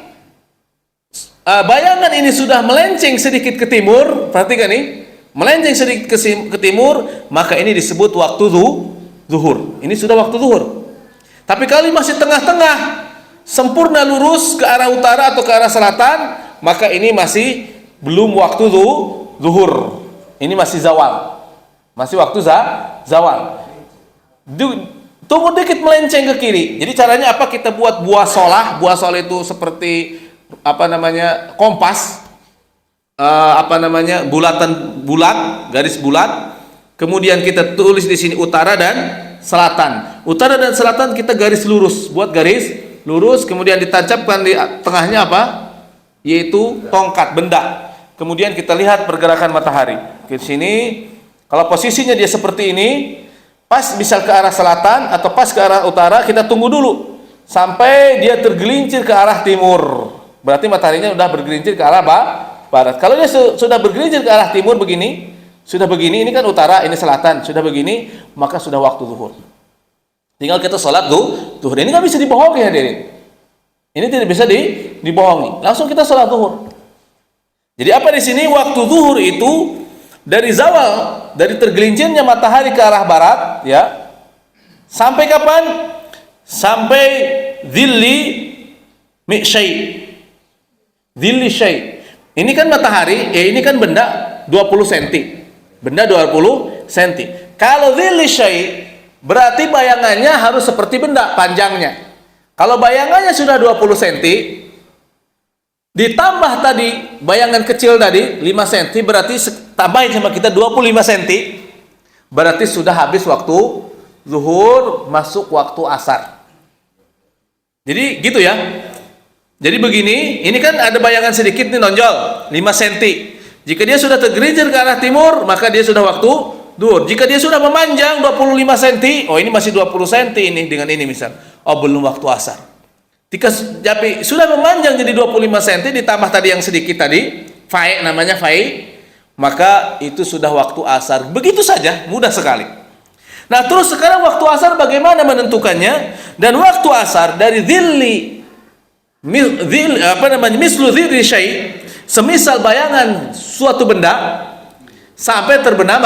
bayangan ini sudah melenceng sedikit ke timur, perhatikan nih, melenceng sedikit ke timur, maka ini disebut waktu zuhur. Ini sudah waktu zuhur. Tapi kalau masih tengah-tengah, sempurna lurus ke arah utara atau ke arah selatan, maka ini masih belum waktu zuhur. Ini masih zawal. Masih waktu zawal. Tunggu dikit melenceng ke kiri. Jadi caranya apa? Kita buat buah solah. Buah solah itu seperti kompas. Bulatan bulat, garis bulat. Kemudian kita tulis di sini utara dan selatan. Utara dan selatan kita garis lurus. Buat garis lurus, kemudian ditancapkan di tengahnya apa? Yaitu tongkat, benda. Kemudian kita lihat pergerakan matahari. Di sini kalau posisinya dia seperti ini, pas misal ke arah selatan atau pas ke arah utara, kita tunggu dulu sampai dia tergelincir ke arah timur. Berarti mataharinya sudah bergelincir ke arah barat. Kalau dia sudah bergelincir ke arah timur begini, sudah begini, ini kan utara, ini selatan, sudah begini, maka sudah waktu zuhur. Tinggal kita sholat zuhur. Ini nggak bisa dibohongi, hadirin. Ini tidak bisa dibohongi. Langsung kita sholat zuhur. Jadi apa di sini? Waktu zuhur itu dari zawal, dari tergelincirnya matahari ke arah barat, ya, sampai kapan? Sampai dhilli mi'syai. Dhilli syai. Ini kan matahari, ini kan benda 20 cm. Benda 20 cm. Kalau dhilli syai, berarti bayangannya harus seperti benda panjangnya. Kalau bayangannya sudah 20 cm, ditambah tadi bayangan kecil tadi 5 cm, berarti tambahin sama kita 25 cm, berarti sudah habis waktu zuhur, masuk waktu asar. Jadi gitu ya. Jadi begini, ini kan ada bayangan sedikit nih nonjol 5 cm. Jika dia sudah tergelincir ke arah timur, maka dia sudah waktu zuhur. Jika dia sudah memanjang 25 cm, oh ini masih 20 cm ini dengan ini misal. Oh belum waktu asar. Jika sudah memanjang jadi 25 cm ditambah tadi yang sedikit tadi, fai namanya fai, maka itu sudah waktu asar. Begitu saja, mudah sekali. Nah, terus sekarang waktu asar bagaimana menentukannya? Dan waktu asar dari mislu dhilli syai, semisal bayangan suatu benda sampai terbenam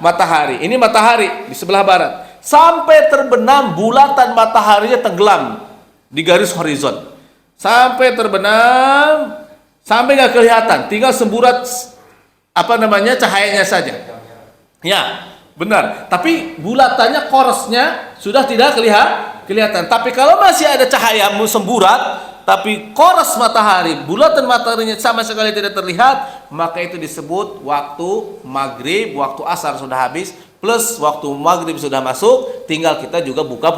matahari. Ini matahari di sebelah barat. Sampai terbenam bulatan mataharinya tenggelam di garis horizon. Sampai terbenam, sampai nggak kelihatan, tinggal semburat cahayanya saja. Ya, benar. Tapi bulatannya, korosnya sudah tidak kelihatan. Tapi kalau masih ada cahaya semburat, tapi koros matahari, bulatan mataharinya sama sekali tidak terlihat, maka itu disebut waktu maghrib, waktu asar sudah habis, plus waktu maghrib sudah masuk, tinggal kita juga buka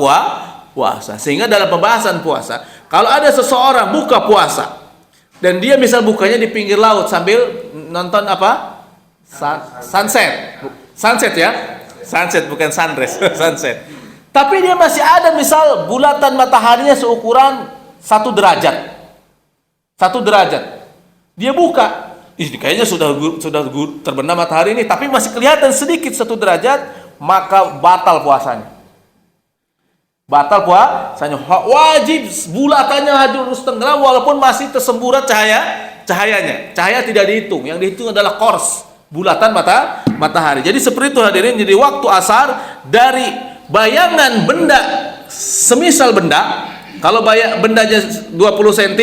puasa. Sehingga dalam pembahasan puasa, kalau ada seseorang buka puasa dan dia misal bukanya di pinggir laut sambil nonton apa? Sunset ya. Sunset bukan sunrise, sunset. Tapi dia masih ada misal bulatan mataharinya seukuran 1 derajat. 1 derajat. Dia buka, kayaknya sudah terbenam matahari ini, tapi masih kelihatan sedikit 1 derajat, maka batal puasanya. Batal puasanya. Wajib bulatannya harus tenggelam walaupun masih tersemburat cahayanya. Cahaya tidak dihitung, yang dihitung adalah kors, bulatan matahari. Jadi seperti itu hadirin. Jadi waktu asar dari bayangan benda, semisal benda, kalau bendanya 20 cm,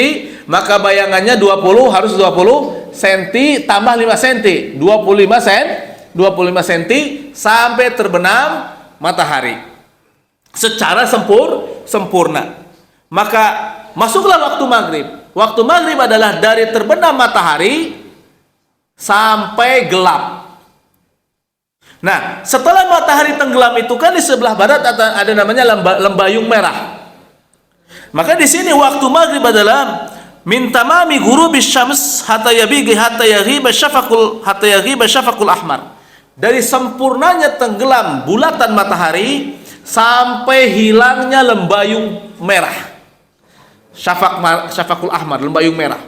maka bayangannya 20 harus 20 cm tambah 5 cm, 25 cm sampai terbenam matahari secara sempurna. Maka masuklah waktu maghrib. Waktu maghrib adalah dari terbenam matahari sampai gelap. Nah, setelah matahari tenggelam itu kan di sebelah barat ada namanya lembayung merah. Maka di sini waktu maghrib adalah min tamami ghurubis syams hatta yaghiba syafaqul ahmar. Dari sempurnanya tenggelam bulatan matahari sampai hilangnya lembayung merah. Syafaqul ahmar, lembayung merah.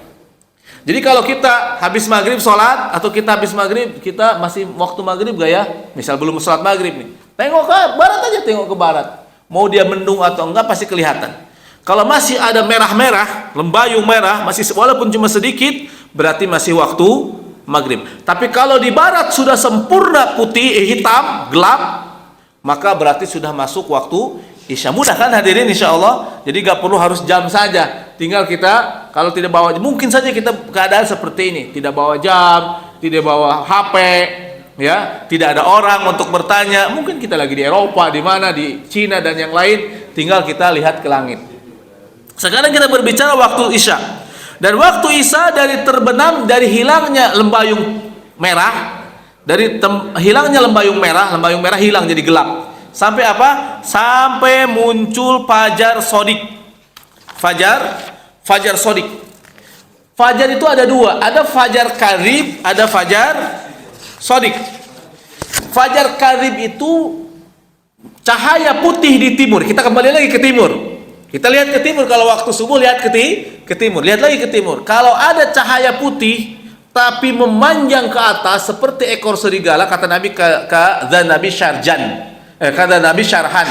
Jadi kalau kita habis maghrib sholat, atau kita habis maghrib, kita masih waktu maghrib gak ya? Misal belum sholat maghrib nih, tengok ke barat aja, tengok ke barat. Mau dia mendung atau enggak pasti kelihatan. Kalau masih ada merah-merah, lembayung merah, masih walaupun cuma sedikit, berarti masih waktu maghrib. Tapi kalau di barat sudah sempurna putih, hitam, gelap, maka berarti sudah masuk waktu isya. Mudah kan hadirin insya Allah? Jadi gak perlu harus jam saja, tinggal kita kalau tidak bawa, mungkin saja kita keadaan seperti ini, tidak bawa jam, tidak bawa HP, ya, tidak ada orang untuk bertanya, mungkin kita lagi di Eropa, di mana, di Cina dan yang lain, tinggal kita lihat ke langit. Sekarang kita berbicara waktu Isya. Dan waktu Isya dari terbenam, dari hilangnya lembayung merah, hilangnya lembayung merah hilang jadi gelap. Sampai apa? Sampai muncul fajar sodik. Fajar sodik. Fajar itu ada dua, ada fajar karib, ada fajar sodik. Fajar karib itu cahaya putih di timur. Kita kembali lagi ke timur. Kita lihat ke timur, kalau waktu subuh lihat ke timur, lihat lagi ke timur. Kalau ada cahaya putih tapi memanjang ke atas seperti ekor serigala, kata Nabi kata Nabi Syarjan, kata Nabi Syarhan,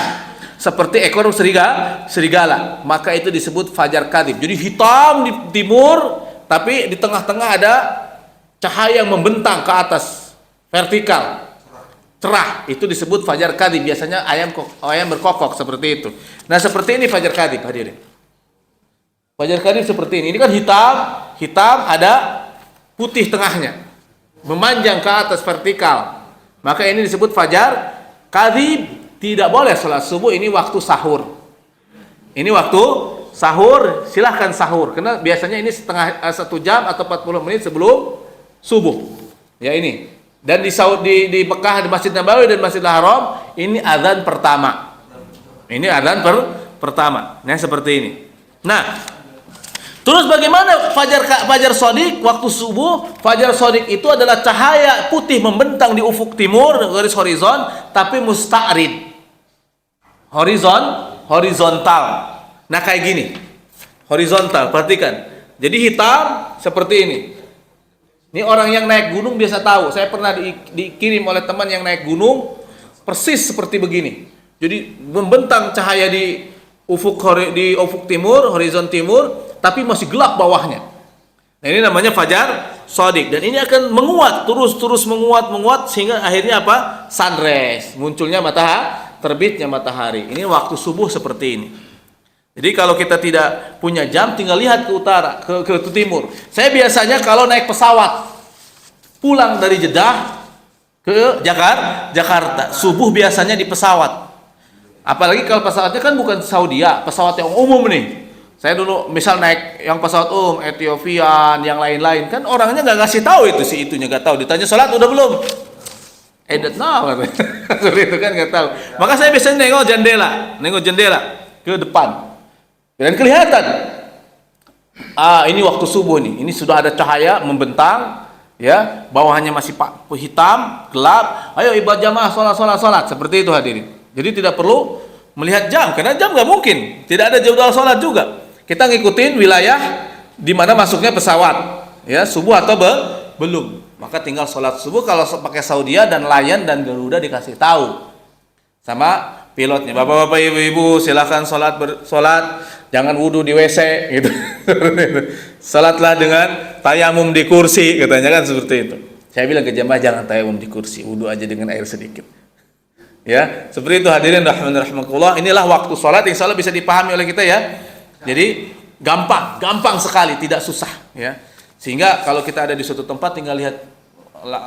seperti ekor serigala, maka itu disebut fajar kadhib. Jadi hitam di timur, tapi di tengah-tengah ada cahaya yang membentang ke atas, vertikal, cerah, itu disebut fajar kadhib. Biasanya ayam berkokok seperti itu. Nah, seperti ini fajar kadhib, hadirin. Fajar kadhib seperti ini. Ini kan hitam ada putih tengahnya, memanjang ke atas vertikal. Maka ini disebut fajar kadhib. Tidak boleh salat subuh, ini waktu sahur. Ini waktu sahur, silahkan sahur. Karena biasanya ini 1 jam atau 40 menit sebelum subuh. Ya ini. Dan di Mekah, di Masjid Nabawi dan Masjidil Haram, ini azan pertama. Ini azan pertama. Nah, seperti ini. Nah, terus bagaimana fajar shadiq waktu subuh? Fajar shadiq itu adalah cahaya putih membentang di ufuk timur, garis horizon, tapi musta'rid. Horizontal. Nah, kayak gini. Horizontal, perhatikan. Jadi hitam seperti ini. Ini orang yang naik gunung biasa tahu. Saya pernah dikirim oleh teman yang naik gunung persis seperti begini. Jadi membentang cahaya di ufuk timur, horizon timur, tapi masih gelap bawahnya. Nah, ini namanya fajar shadiq, dan ini akan menguat, terus menguat sehingga akhirnya apa? Sunrise, munculnya matahari, terbitnya matahari. Ini waktu subuh seperti ini. Jadi kalau kita tidak punya jam, tinggal lihat ke utara, ke timur. Saya biasanya kalau naik pesawat pulang dari Jeddah ke Jakarta, subuh biasanya di pesawat. Apalagi kalau pesawatnya kan bukan Saudia, pesawat yang umum nih. Saya dulu misal naik yang pesawat umum, Ethiopian, yang lain-lain, kan orangnya nggak ngasih tahu itu, si itunya nggak tahu. Ditanya sholat udah belum? Edet now, seperti itu kan nggak tahu. Maka saya biasanya nengok jendela ke depan. Dan kelihatan, ini waktu subuh nih. Ini sudah ada cahaya membentang, ya, bawahnya masih hitam, gelap. Ayo ibadah jamaah, sholat, seperti itu hadirin. Jadi tidak perlu melihat jam, karena jam nggak mungkin. Tidak ada jadwal sholat juga. Kita ngikutin wilayah di mana masuknya pesawat, ya, subuh atau belum. Maka tinggal sholat subuh. Kalau pakai Saudia dan Lion dan Garuda dikasih tahu sama pilotnya, bapak-bapak, ibu-ibu, silakan sholat, jangan wudhu di WC, gitu. Salatlah dengan tayamum di kursi, katanya kan seperti itu. Saya bilang ke jamaah, jangan tayamum di kursi, wudhu aja dengan air sedikit. Ya, seperti itu hadirin rahimakumullah. Inilah waktu sholat, insya Allah bisa dipahami oleh kita, ya. Jadi gampang sekali, tidak susah, ya. Sehingga kalau kita ada di suatu tempat, tinggal lihat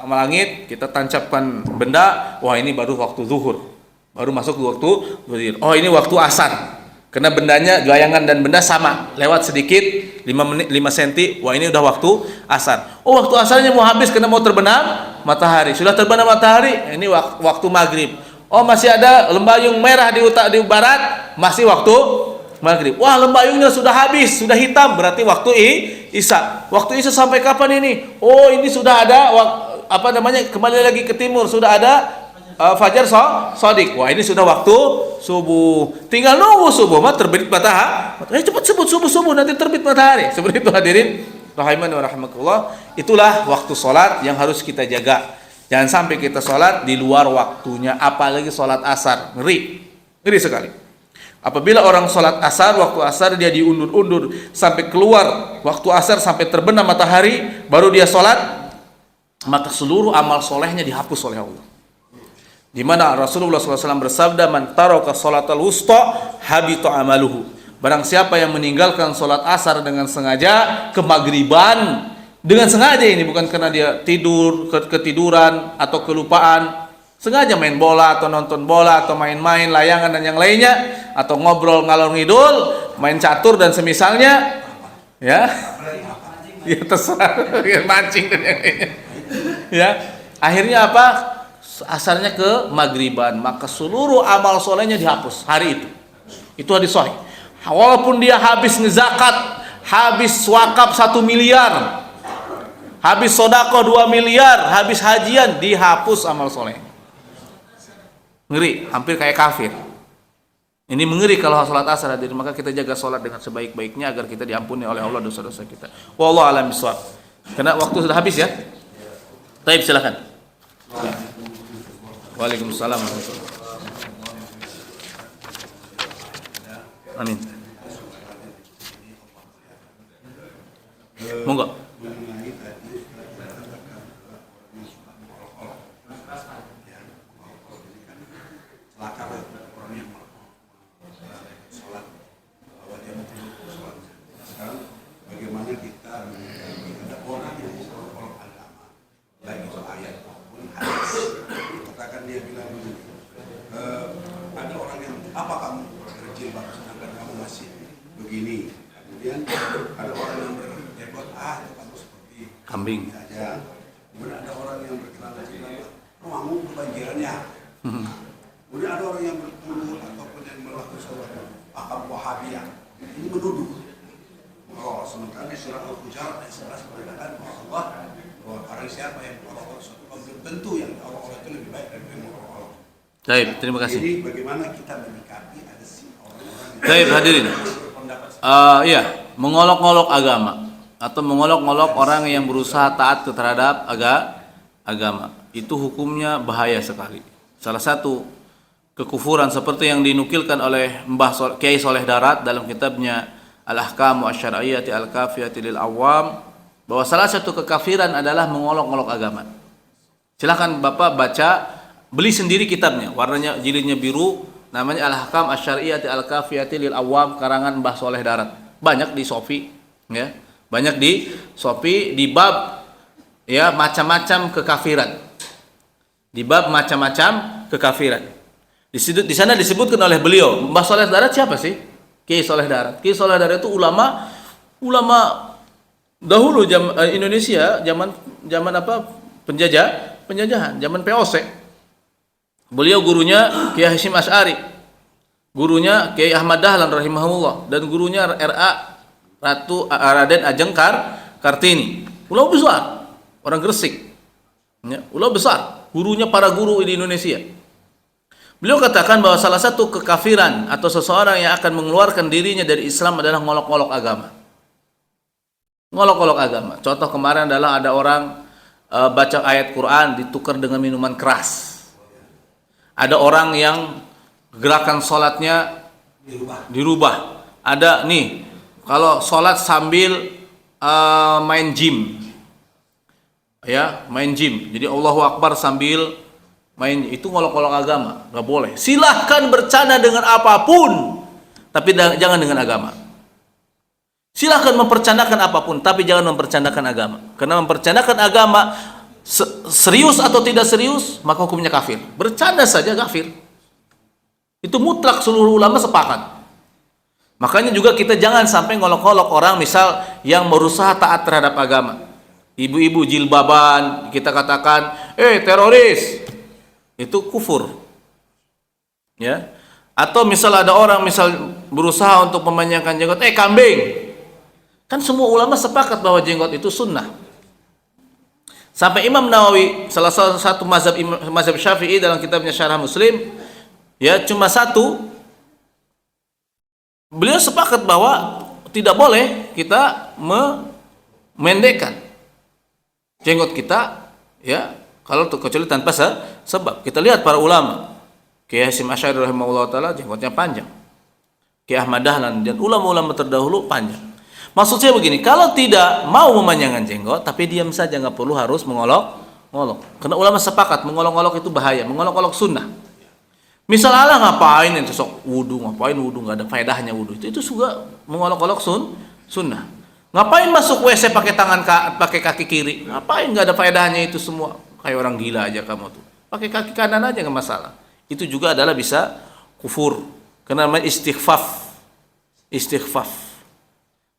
langit, kita tancapkan benda, wah ini baru waktu zuhur. Baru masuk waktu zuhur. Oh, ini waktu asar. Karena bendanya, bayangan dan benda sama, lewat sedikit 5 cm. Wah, ini udah waktu asar. Oh, waktu asarnya mau habis karena mau terbenam matahari. Sudah terbenam matahari, ini waktu maghrib. Oh, masih ada lembayung merah di barat, masih waktu maghrib. Wah, lembayungnya sudah habis, sudah hitam, berarti waktu isya. Waktu isya sampai kapan ini? Oh, ini sudah ada kembali lagi ke timur, sudah ada fajar shadiq. Wah, ini sudah waktu subuh. Tinggal nunggu subuh, terbit matahari. Cepat sebut subuh, nanti terbit matahari. Seperti itu hadirin rahimani wa rahimakumullah. Itulah waktu sholat yang harus kita jaga. Jangan sampai kita sholat di luar waktunya, apalagi sholat asar. Ngeri sekali. Apabila orang sholat asar, waktu asar dia diundur-undur sampai keluar waktu asar, sampai terbenam matahari, baru dia sholat, maka seluruh amal solehnya dihapus oleh Allah. Di mana Rasulullah SAW bersabda, man taraka sholatal wusta habita amaluhu. Barang siapa yang meninggalkan sholat asar dengan sengaja, kemagriban dengan sengaja, ini bukan karena dia tidur, ketiduran atau kelupaan, sengaja main bola atau nonton bola atau main-main layangan dan yang lainnya, atau ngobrol ngalor ngidul, main catur dan semisalnya, ya, ya terserah, ya, mancing dan yang lainnya, ya, akhirnya apa? Asarnya ke magriban, maka seluruh amal solehnya dihapus hari itu. Itu hadis sahih. Walaupun dia habis ngezakat, habis wakaf 1 miliar, habis sodako 2 miliar, habis hajian, dihapus amal soleh. Ngeri, hampir kayak kafir. Ini mengeri kalau sholat asar hadirin. Maka kita jaga sholat dengan sebaik-baiknya agar kita diampuni oleh Allah dosa-dosa kita. Wallahu a'lam bishawab. Karena waktu sudah habis ya. Baik, silakan. Ya. Waalaikumsalam warahmatullahi wabarakatuh. Amin. Monggo. Bagaimana kita ada orang yang mengolok agama, baik itu ayat maupun hadis. Katakan dia bilang begini, ada orang yang apa kamu berjilbab sedangkan kamu masih begini. Kemudian ada orang yang berjenggot, kamu seperti Kambing saja. Kemudian ada orang yang berkelana rumahmu kebanjirannya. Kemudian ada orang yang bertuduh ataupun yang melakukan sesuatu akam wahabiyah. Ini menuduh. Oh, sementara di surah Al-Hujurat ayat 11 mengatakan bahwa orang siapa yang mengolok suatu kaum tertentu yang Allah itu lebih baik dari yang mengolok. Baik, terima kasih. Jadi bagaimana kita menyikapi ada si orang-orang yang Baik, hadirin. Iya, mengolok-olok agama atau mengolok-olok orang yang berusaha taat terhadap agama. Itu hukumnya bahaya sekali. Salah satu kekufuran seperti yang dinukilkan oleh Mbah Kiai Soleh Darat dalam kitabnya Al-Ahkamu Asy-Syar'iyyati Al-Kafiyati lil Awam, bahwa salah satu kekafiran adalah mengolok-olok agama. Silakan Bapak baca, beli sendiri kitabnya, warnanya jilidnya biru, namanya Al-Ahkam Asy-Syar'iyyati Al-Kafiyati lil Awam karangan Mbah Soleh Darat. Banyak di Shopee, ya. Banyak di Shopee di bab ya macam-macam kekafiran. Di bab macam-macam kekafiran. Di sana disebutkan oleh beliau, Mbah Soleh Darat siapa sih? Kiai Soleh Darat. Kiai Soleh Darat itu ulama dahulu Indonesia zaman apa? Penjajahan, zaman POC. Beliau gurunya Kiai Hasyim Asy'ari. Gurunya Kiai Ahmad Dahlan rahimahullah dan gurunya RA Raden Ajeng Kartini. Ulama besar, orang Gresik. Ya, ulama besar, gurunya para guru di Indonesia. Beliau katakan bahwa salah satu kekafiran atau seseorang yang akan mengeluarkan dirinya dari Islam adalah ngolok-ngolok agama. Ngolok-ngolok agama. Contoh kemarin adalah ada orang baca ayat Quran ditukar dengan minuman keras. Ada orang yang gerakan sholatnya dirubah. Ada nih, kalau sholat sambil main gym, ya main gym. Jadi Allahu Akbar sambil main, itu ngolok-ngolok agama, nggak boleh. Silahkan bercanda dengan apapun, tapi jangan dengan agama. Silahkan mempercandakan apapun, tapi jangan mempercandakan agama. Karena mempercandakan agama, serius atau tidak serius, maka hukumnya kafir. Bercanda saja kafir. Itu mutlak, seluruh ulama sepakat. Makanya juga kita jangan sampai ngolok-ngolok orang misal yang berusaha taat terhadap agama. Ibu-ibu jilbaban, kita katakan, teroris. Itu kufur, ya. Atau misal ada orang misal berusaha untuk memanjangkan jenggot, kambing. Kan semua ulama sepakat bahwa jenggot itu sunnah. Sampai Imam Nawawi, salah satu mazhab Syafi'i dalam kitabnya Syarah Muslim, ya cuma satu, beliau sepakat bahwa tidak boleh kita memendekkan jenggot kita, ya. Kalau kecuali tanpa sebab. Kita lihat para ulama. Kiai Hasyim Asy'ari rahimahullah taala jenggotnya panjang. Kiai Ahmad Dahlan dan ulama-ulama terdahulu panjang. Maksud saya begini, kalau tidak mau memanjangkan jenggot, tapi diam saja, nggak perlu harus mengolok-olok. Karena ulama sepakat mengolok-olok itu bahaya, mengolok-olok sunnah. Misal Allah ngapain yang sok wudu, ngapain wudu, nggak ada faedahnya wudu. Itu juga mengolok-olok sunnah. Ngapain masuk WC pakai pakai kaki kiri? Ngapain, nggak ada faedahnya itu semua. Kayak orang gila aja kamu tuh. Pakai kaki kanan aja nggak masalah. Itu juga adalah bisa kufur. Karena namanya istighfaf.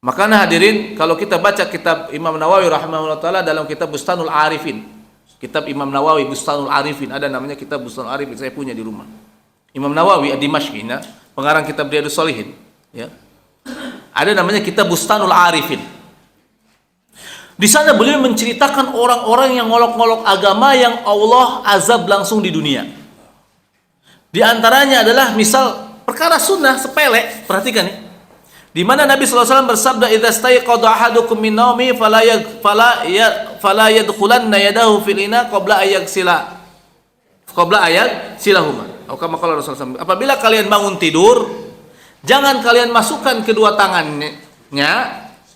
Makanya hadirin, kalau kita baca kitab Imam Nawawi rahimahullah taala dalam kitab Bustanul Arifin. Kitab Imam Nawawi Bustanul Arifin, ada namanya kitab Bustanul Arifin, saya punya di rumah. Imam Nawawi ad-Dimashqi, pengarang kitab Riyadhus Shalihin, ya. Ada namanya kitab Bustanul Arifin. Di sana beliau menceritakan orang-orang yang ngolok-ngolok agama yang Allah azab langsung di dunia. Di antaranya adalah misal perkara sunnah sepele, perhatikan ya. Di mana Nabi SAW bersabda, "Idza stayqadha ahadukum min naumi fala yadkhulanna yadahu fil ina qabla ayagsilahuma." Apabila kalian bangun tidur, jangan kalian masukkan kedua tangannya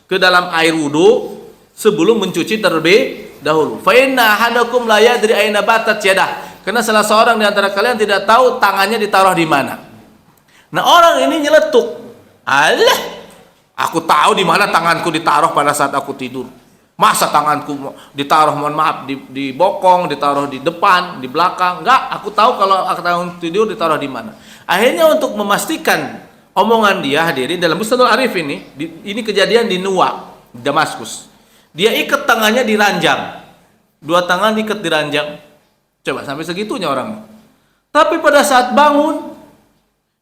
ke dalam air wudu sebelum mencuci terlebih dahulu. Fa inna ahadakum la yadri aina batat yadah. Karena salah seorang di antara kalian tidak tahu tangannya ditaruh di mana. Nah, orang ini nyeletuk. Alah, aku tahu di mana tanganku ditaruh pada saat aku tidur. Masa tanganku ditaruh, mohon maaf, di bokong, ditaruh di depan, di belakang? Enggak, aku tahu kalau aku tahu tidur ditaruh di mana. Akhirnya untuk memastikan omongan dia, hadirin, dalam Bustanul Arif ini kejadian di Nuwa, Damaskus. Dia ikat tangannya di ranjang. Dua tangan ikat di ranjang. Coba sampai segitunya orang. Tapi pada saat bangun,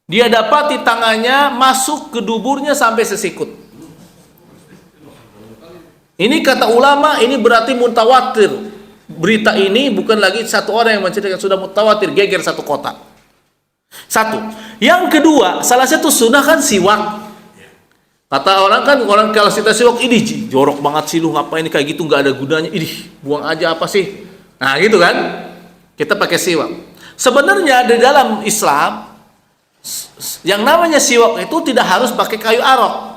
dia dapati tangannya masuk ke duburnya sampai sesikut. Ini kata ulama, ini berarti mutawatir. Berita ini bukan lagi satu orang yang menceritakan, sudah mutawatir, geger satu kota. Satu. Yang kedua, salah satu sunnah kan siwak. Kata orang kalau kita siwak, ini jorok banget sih lu, ngapain kayak gitu, nggak ada gunanya. Buang aja apa sih? Nah gitu kan. Kita pakai siwak. Sebenarnya di dalam Islam, yang namanya siwak itu tidak harus pakai kayu arok.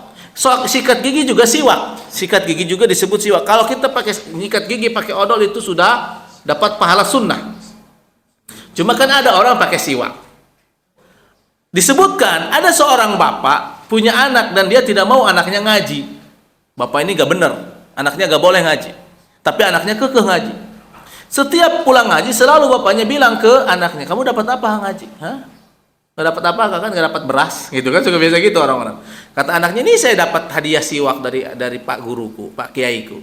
Sikat gigi juga siwak. Sikat gigi juga disebut siwak. Kalau kita pakai nyikat gigi pakai odol itu sudah dapat pahala sunnah. Cuma kan ada orang pakai siwak. Disebutkan ada seorang bapak punya anak dan dia tidak mau anaknya ngaji. Bapak ini gak benar, anaknya gak boleh ngaji. Tapi anaknya kekeh ngaji. Setiap pulang ngaji selalu bapaknya bilang ke anaknya, "Kamu dapat apa ngaji?" Hah? Gak dapat apa, kan gak dapat beras, gitu kan, suka biasa gitu orang-orang. Kata anaknya, "Ini saya dapat hadiah siwak dari Pak Guruku, Pak Kiaiku."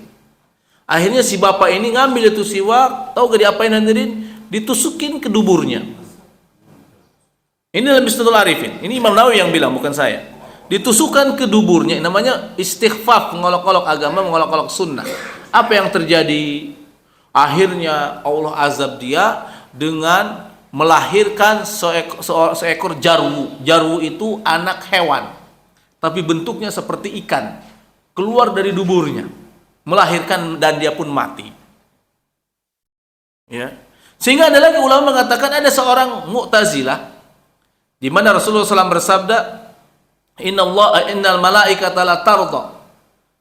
Akhirnya si bapak ini ngambil itu siwak, tahu gak diapain hadirin? Ditusukin ke duburnya. Ini dalam Bustanul Arifin. Ini Imam Nawawi yang bilang, bukan saya. Ditusukkan ke duburnya, namanya istighfaf, mengolok-olok agama, mengolok-olok sunnah. Apa yang terjadi? Akhirnya Allah azab dia dengan melahirkan seekor jarwu. Jarwu itu anak hewan, tapi bentuknya seperti ikan, keluar dari duburnya, melahirkan dan dia pun mati. Ya. Sehingga ada lagi ulama mengatakan ada seorang Mu'tazilah, di mana Rasulullah SAW bersabda, innal malaikata la tarda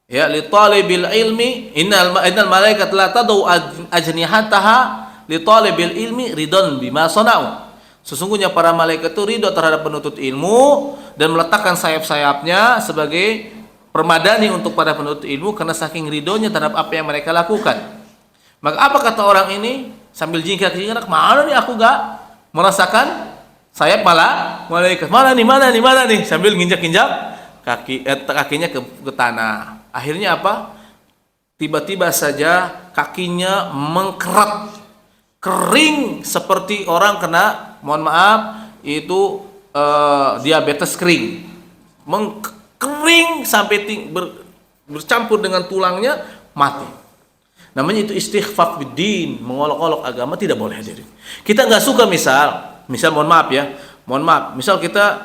ya li talibil ilmi, innal malaikata la tadau ajnihataha li talibil ilmi ridon bima sana'u. Sesungguhnya para malaikat itu ridho terhadap penuntut ilmu dan meletakkan sayap-sayapnya sebagai permadani untuk para penuntut ilmu karena saking ridhonya terhadap apa yang mereka lakukan. Maka apa kata orang ini sambil jingkrak-jingkrak, "Mana nih aku gak merasakan sayap malaikat? Mana nih?" Sambil nginjak-injak kakinya ke tanah. Akhirnya apa? Tiba-tiba saja kakinya mengkerat, kering seperti orang kena, mohon maaf, itu diabetes kering. Mengkering sampai bercampur dengan tulangnya, mati. Namanya itu istighfaf biddin, mengolok-olok agama, tidak boleh hadirin. Kita nggak suka misal mohon maaf ya, misal kita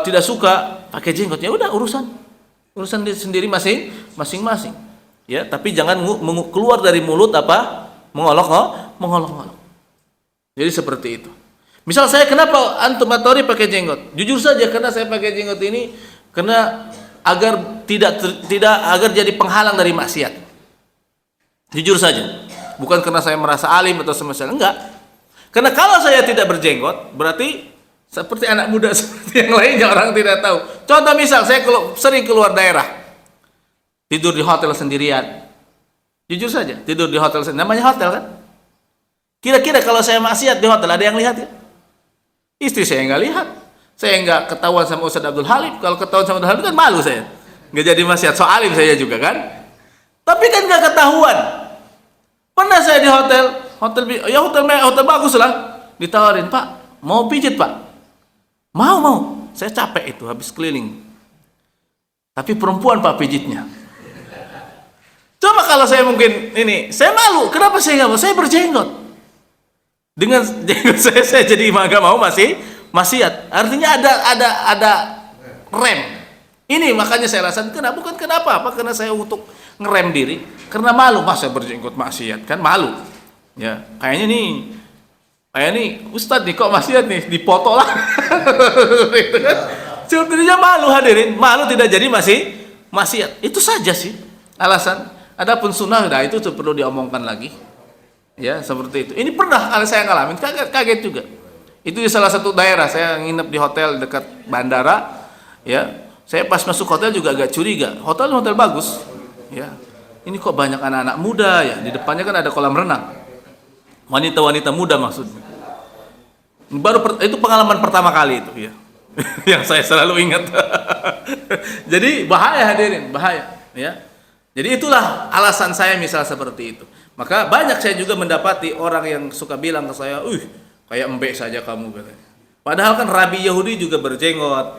tidak suka pakai jenggot, ya udah urusan sendiri masing-masing. Ya, tapi jangan keluar dari mulut apa? Mengolok-olok. Jadi seperti itu. Misal saya, kenapa antum Matori pakai jenggot? Jujur saja, karena saya pakai jenggot ini karena agar tidak agar jadi penghalang dari maksiat. Jujur saja. Bukan karena saya merasa alim atau semacamnya, enggak. Karena kalau saya tidak berjenggot, berarti Seperti anak muda seperti yang lainnya, orang tidak tahu. Contoh misal, saya sering keluar daerah, tidur di hotel sendirian. Jujur saja, tidur di hotel sendirian. Namanya hotel kan? Kira-kira kalau saya maksiat di hotel, ada yang lihat ya? Istri saya nggak lihat. Saya nggak ketahuan sama Ustaz Abdul Halim. Kalau ketahuan sama Abdul Halim kan malu saya. Nggak jadi maksiat, so alim saya juga kan. Tapi kan nggak ketahuan. Pernah saya di hotel bagus lah. Ditawarin, Pak, mau pijit Pak? Mau. Saya capek itu, habis keliling. Tapi perempuan Pak pijitnya. Coba kalau saya mungkin ini, saya malu. Kenapa saya nggak mau? Saya berjenggot. Dengan jenggot saya jadi nggak mau maksiat. Artinya ada rem. Ini makanya saya rasakan bukan kenapa apa, karena saya untuk ngerem diri, karena malu masa berjenggot maksiat kan malu. Ya, kayaknya nih Ustadz nih kok maksiat nih, dipoto lah. Gitu kan. Sebetulnya malu hadirin, malu tidak jadi maksiat. Itu saja sih alasan. Adapun sunnah itu perlu diomongkan lagi. Ya, seperti itu. Ini pernah saya ngalamin, kaget juga. Itu di salah satu daerah, saya nginep di hotel dekat bandara. Ya, saya pas masuk hotel juga agak curiga. Hotel bagus. Ya, ini kok banyak anak-anak muda ya. Di depannya kan ada kolam renang. Wanita-wanita muda maksudnya. Itu pengalaman pertama kali itu ya. Yang saya selalu ingat. Jadi bahaya hadirin, bahaya. Ya. Jadi itulah alasan saya misal seperti itu. Maka banyak saya juga mendapati orang yang suka bilang ke saya, kayak embek saja kamu katanya. Padahal kan Rabi Yahudi juga berjenggot,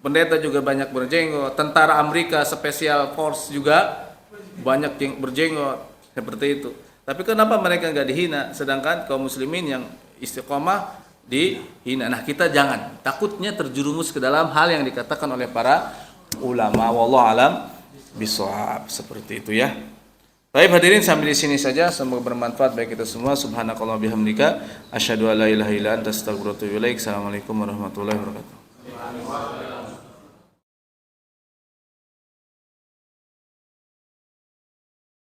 pendeta juga banyak berjenggot, tentara Amerika Special Force juga banyak yang berjenggot seperti itu. Tapi kenapa mereka nggak dihina, sedangkan kaum muslimin yang istiqomah dihina? Nah, kita jangan, takutnya terjerumus ke dalam hal yang dikatakan oleh para ulama. Wallahu alam bishawab, seperti itu ya. Baik hadirin, sampai di sini saja, semoga bermanfaat bagi kita semua. Subhanakallah bihamdika, asyhadu an la ilaha illa anta, astaghfiruka wa atubu ilaik. Assalamualaikum warahmatullahi wabarakatuh.